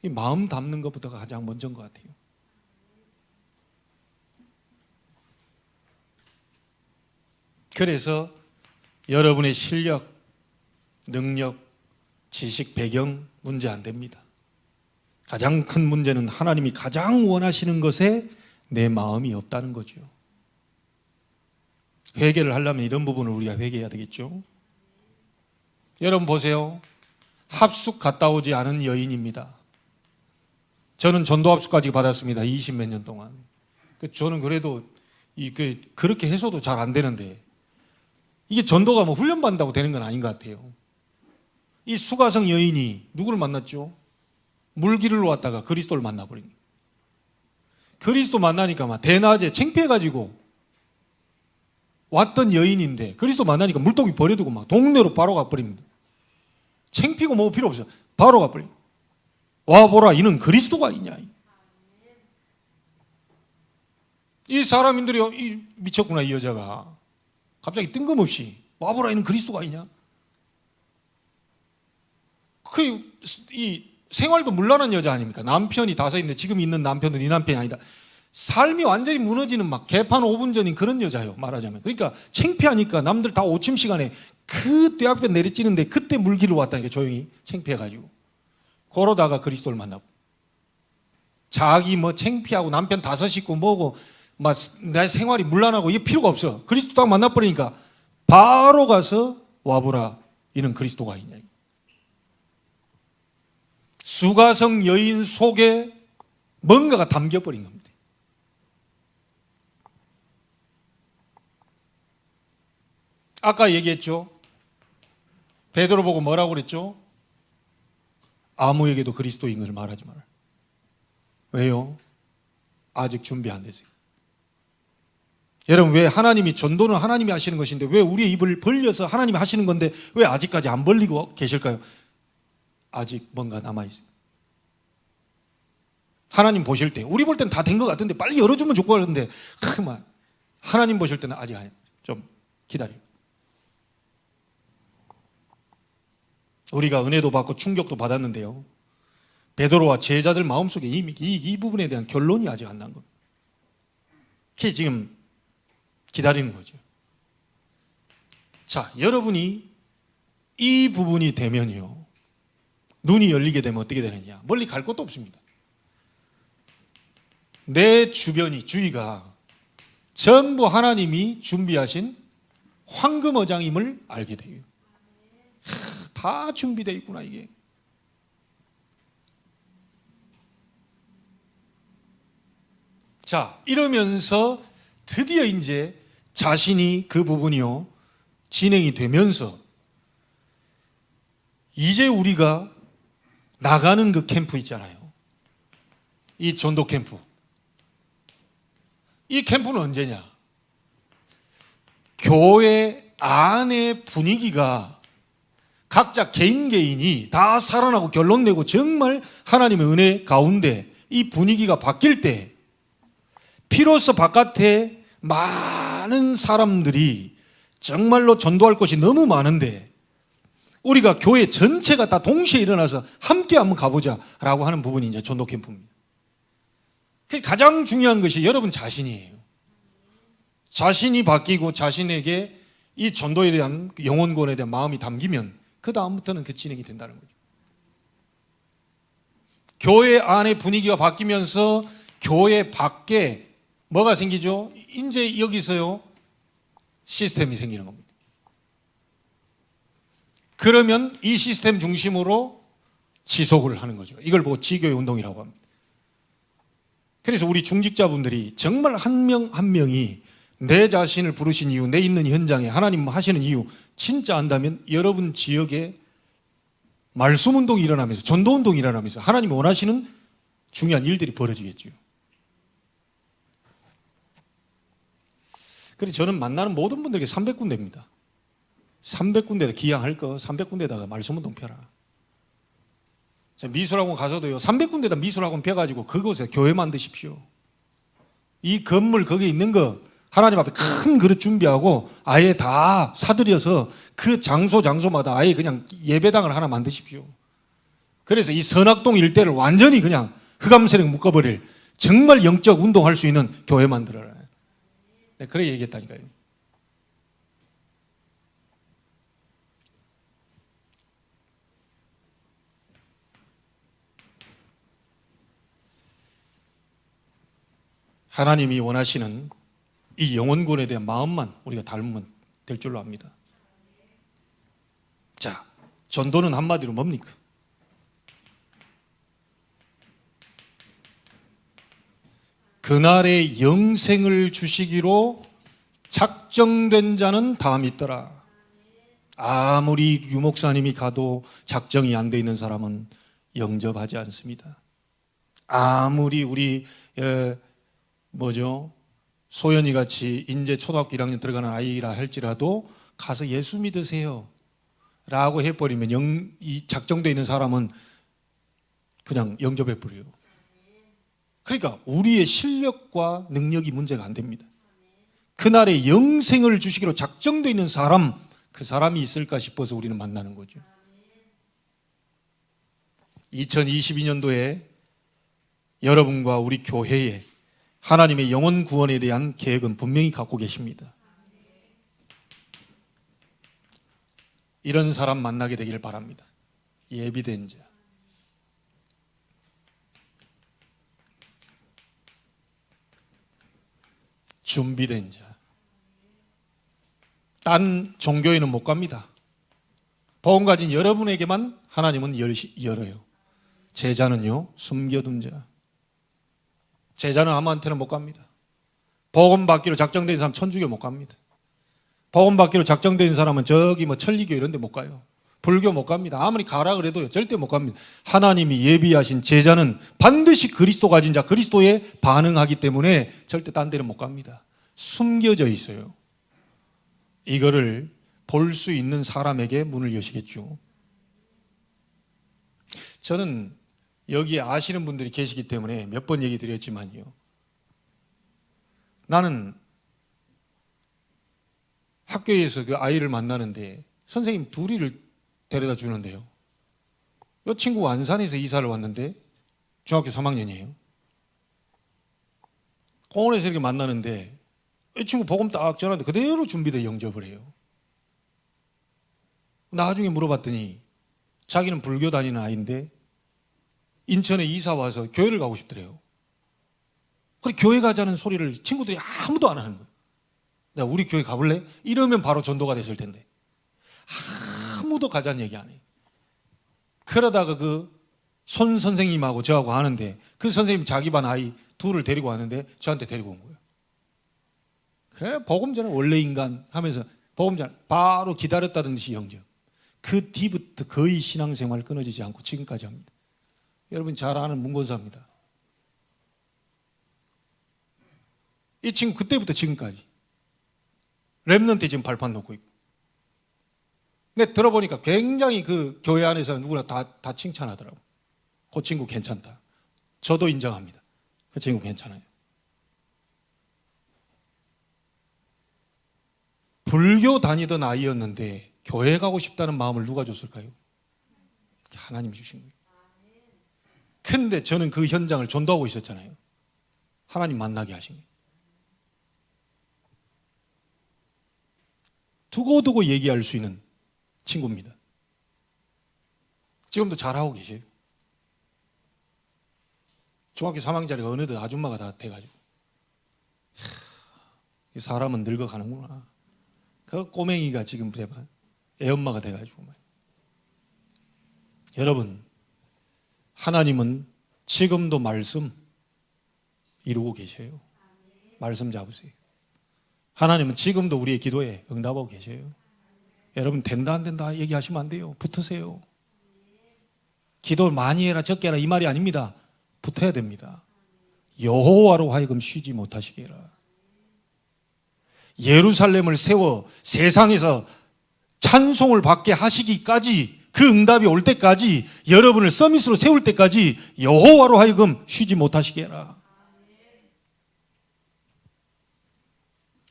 이 마음 담는 것부터가 가장 먼저인 것 같아요. 그래서 여러분의 실력, 능력, 지식, 배경 문제 안 됩니다. 가장 큰 문제는 하나님이 가장 원하시는 것에 내 마음이 없다는 거죠. 회개를 하려면 이런 부분을 우리가 회개해야 되겠죠. 여러분 보세요. 합숙 갔다 오지 않은 여인입니다. 저는 전도 합숙까지 받았습니다. 20몇 년 동안. 저는 그래도 그렇게 해서도 잘 안 되는데, 이게 전도가 뭐 훈련받는다고 되는 건 아닌 것 같아요. 이 수가성 여인이 누구를 만났죠? 물길을 왔다가 그리스도를 만나버린 거예요. 그리스도 만나니까 막 대낮에 창피해가지고 왔던 여인인데 그리스도 만나니까 물동이 버려두고 막 동네로 바로 가버립니다. 창피고 뭐 필요 없어요. 바로 가버립니다. 와보라, 이는 그리스도가 있냐. 이 사람들이 미쳤구나, 이 여자가. 갑자기 뜬금없이 와보라, 이는 그리스도가 있냐. 이 생활도 문란한 여자 아닙니까? 남편이 5인데 지금 있는 남편은 이 남편이 아니다. 삶이 완전히 무너지는 막 개판 5분 전인 그런 여자예요, 말하자면. 그러니까 창피하니까 남들 다 오침 시간에 그 떼앞에 내리찌는데 그때 물길을 왔다니까, 조용히 창피해가지고. 그러다가 그리스도를 만나고. 자기 뭐 창피하고 남편 5 있고 뭐고 막 내 생활이 문란하고 이게 필요가 없어. 그리스도 딱 만나버리니까 바로 가서 와보라, 이는 그리스도가 있냐. 수가성 여인 속에 뭔가가 담겨버린 겁니다. 아까 얘기했죠. 베드로 보고 뭐라고 그랬죠? 아무에게도 그리스도인 것을 말하지 마라. 왜요? 아직 준비 안 되세요. 여러분, 왜 하나님이, 전도는 하나님이 하시는 것인데 왜 우리의 입을 벌려서 하나님이 하시는 건데 왜 아직까지 안 벌리고 계실까요? 아직 뭔가 남아있어요. 하나님 보실 때, 우리 볼 때는 다 된 것 같은데 빨리 열어주면 좋고 하는데 하나님 보실 때는 아직 아니에요. 좀 기다려요. 우리가 은혜도 받고 충격도 받았는데요, 베드로와 제자들 마음속에 이미 이 부분에 대한 결론이 아직 안 난 겁니다. 그게 지금 기다리는 거죠. 자, 여러분이 이 부분이 되면요, 눈이 열리게 되면 어떻게 되느냐? 멀리 갈 것도 없습니다. 내 주위가 전부 하나님이 준비하신 황금어장임을 알게 돼요. 다 준비되어 있구나, 이게. 자, 이러면서 드디어 이제 자신이 그 부분이요 진행이 되면서 이제 우리가 나가는 그 캠프 있잖아요. 이 전도 캠프. 이 캠프는 언제냐? 교회 안의 분위기가 각자 개인이 다 살아나고 결론 내고 정말 하나님의 은혜 가운데 이 분위기가 바뀔 때 비로소 바깥에 많은 사람들이 정말로 전도할 것이 너무 많은데 우리가 교회 전체가 다 동시에 일어나서 함께 한번 가보자라고 하는 부분이 이제 전도 캠프입니다. 가장 중요한 것이 여러분 자신이에요. 자신이 바뀌고 자신에게 이 전도에 대한 영혼권에 대한 마음이 담기면 그 다음부터는 그 진행이 된다는 거죠. 교회 안의 분위기가 바뀌면서 교회 밖에 뭐가 생기죠? 이제 여기서요 시스템이 생기는 겁니다. 그러면 이 시스템 중심으로 지속을 하는 거죠. 이걸 보고 지교회 운동이라고 합니다. 그래서 우리 중직자분들이 정말 한 명 한 명이 내 자신을 부르신 이유, 내 있는 현장에 하나님 하시는 이유 진짜 안다면 여러분 지역에 말씀운동이 일어나면서 전도운동이 일어나면서 하나님이 원하시는 중요한 일들이 벌어지겠죠. 그래서 저는 만나는 모든 분들에게 300군데입니다. 300군데다 기양할 거 300군데다가 말씀운동 펴라. 미술학원 가서도요 300군데다 미술학원 펴가지고 그곳에 교회 만드십시오. 이 건물 거기에 있는 거 하나님 앞에 큰 그릇 준비하고 아예 다 사들여서 그 장소마다 아예 그냥 예배당을 하나 만드십시오. 그래서 이 선악동 일대를 완전히 그냥 흑암세력 묶어버릴 정말 영적 운동할 수 있는 교회 만들어라. 네, 그래 얘기했다니까요. 하나님이 원하시는 이 영혼권에 대한 마음만 우리가 닮으면 될 줄로 압니다. 자, 전도는 한마디로 뭡니까? 그날의 영생을 주시기로 작정된 자는 다 믿더라. 아무리 유목사님이 가도 작정이 안 돼 있는 사람은 영접하지 않습니다. 아무리 우리 소연이 같이 이제 초등학교 1학년 들어가는 아이라 할지라도 가서 예수 믿으세요 라고 해버리면 이 작정되어 있는 사람은 그냥 영접해버려요. 그러니까 우리의 실력과 능력이 문제가 안 됩니다. 그날의 영생을 주시기로 작정되어 있는 사람, 그 사람이 있을까 싶어서 우리는 만나는 거죠. 2022년도에 여러분과 우리 교회에 하나님의 영혼 구원에 대한 계획은 분명히 갖고 계십니다. 이런 사람 만나게 되기를 바랍니다. 예비된 자. 준비된 자. 딴 종교에는 못 갑니다. 복음 가진 여러분에게만 하나님은 열어요. 제자는요, 숨겨둔 자. 제자는 아무한테나 못 갑니다. 복음 받기로 작정된 사람 천주교 못 갑니다. 복음 받기로 작정된 사람은 저기 천리교 이런 데 못 가요. 불교 못 갑니다. 아무리 가라 그래도요 절대 못 갑니다. 하나님이 예비하신 제자는 반드시 그리스도 가진 자, 그리스도에 반응하기 때문에 절대 딴 데는 못 갑니다. 숨겨져 있어요. 이거를 볼 수 있는 사람에게 문을 여시겠죠. 저는 여기에 아시는 분들이 계시기 때문에 몇 번 얘기 드렸지만요. 나는 학교에서 그 아이를 만나는데 선생님 둘이를 데려다 주는데요. 이 친구가 안산에서 이사를 왔는데 중학교 3학년이에요. 공원에서 이렇게 만나는데 이 친구 복음 딱 전하는데 그대로 준비돼 영접을 해요. 나중에 물어봤더니 자기는 불교 다니는 아이인데 인천에 이사 와서 교회를 가고 싶더래요. 그래 교회 가자는 소리를 친구들이 아무도 안 하는 거예요. 내가 우리 교회 가볼래? 이러면 바로 전도가 됐을 텐데 아무도 가자는 얘기 안 해요. 그러다가 그 손 선생님하고 저하고 하는데 그 선생님 자기 반 아이 둘을 데리고 왔는데 저한테 데리고 온 거예요. 그래, 복음 전에 원래 인간 하면서 복음 전 바로 기다렸다는 듯이 영접. 그 뒤부터 거의 신앙생활 끊어지지 않고 지금까지 합니다. 여러분 잘 아는 문고사입니다. 이 친구 그때부터 지금까지 랩런트 지금 발판 놓고 있고. 근데 들어보니까 굉장히 그 교회 안에서 누구나 다 칭찬하더라고. 그 친구 괜찮다. 저도 인정합니다. 그 친구 괜찮아요. 불교 다니던 아이였는데 교회 가고 싶다는 마음을 누가 줬을까요? 하나님이 주신 거예요. 근데 저는 그 현장을 전도하고 있었잖아요. 하나님 만나게 하신 거예요. 두고두고 얘기할 수 있는 친구입니다. 지금도 잘하고 계세요. 중학교 3학년짜리가 어느덧 아줌마가 다 돼가지고 이 사람은 늙어가는구나. 그 꼬맹이가 지금 애엄마가 돼가지고 여러분 하나님은 지금도 말씀 이루고 계셔요. 말씀 잡으세요. 하나님은 지금도 우리의 기도에 응답하고 계셔요. 여러분 된다 안 된다 얘기하시면 안 돼요. 붙으세요. 기도 많이 해라 적게 해라 이 말이 아닙니다. 붙어야 됩니다. 여호와로 하여금 쉬지 못하시게 해라. 예루살렘을 세워 세상에서 찬송을 받게 하시기까지 그 응답이 올 때까지 여러분을 서밋으로 세울 때까지 여호와로 하여금 쉬지 못하시게 해라.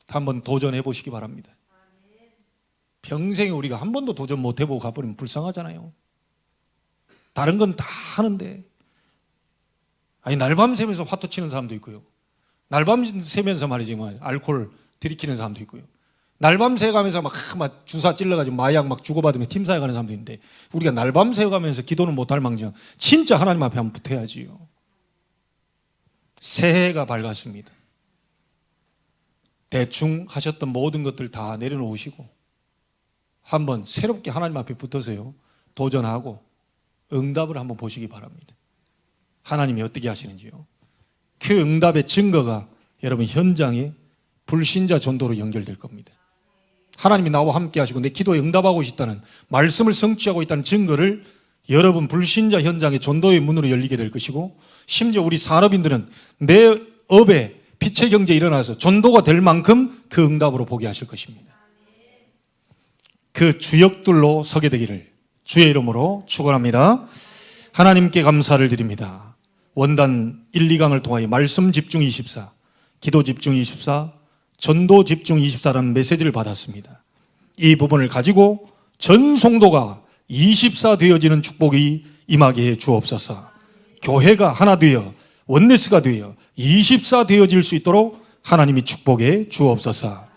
한번 도전해 보시기 바랍니다. 평생에 우리가 한 번도 도전 못 해보고 가버리면 불쌍하잖아요. 다른 건 다 하는데 아니 날밤 새면서 화투 치는 사람도 있고요. 날밤 새면서 말이지 알코올 들이키는 사람도 있고요. 날밤 새가면서 막 주사 찔러가지고 마약 막 주고받으며 팀사에 가는 사람도 있는데 우리가 날밤 새가면서 기도는 못할 망정 진짜 하나님 앞에 한번 붙어야지요. 새해가 밝았습니다. 대충 하셨던 모든 것들 다 내려놓으시고 한번 새롭게 하나님 앞에 붙어서요. 도전하고 응답을 한번 보시기 바랍니다. 하나님이 어떻게 하시는지요. 그 응답의 증거가 여러분 현장에 불신자 전도로 연결될 겁니다. 하나님이 나와 함께 하시고 내 기도에 응답하고 있다는 말씀을 성취하고 있다는 증거를 여러분 불신자 현장의 전도의 문으로 열리게 될 것이고 심지어 우리 산업인들은 내 업에 빛의 경제에 일어나서 전도가 될 만큼 그 응답으로 보게 하실 것입니다. 그 주역들로 서게 되기를 주의 이름으로 축원합니다. 하나님께 감사를 드립니다. 원단 1, 2강을 통하여 말씀 집중 24, 기도 집중 24, 전도 집중 24라는 메시지를 받았습니다. 이 부분을 가지고 전 성도가 24 되어지는 축복이 임하게 해 주옵소서. 교회가 하나 되어 원네스가 되어 24 되어질 수 있도록 하나님이 축복해 주옵소서.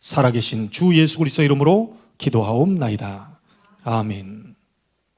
살아계신 주 예수 그리스도 이름으로 기도하옵나이다. 아멘.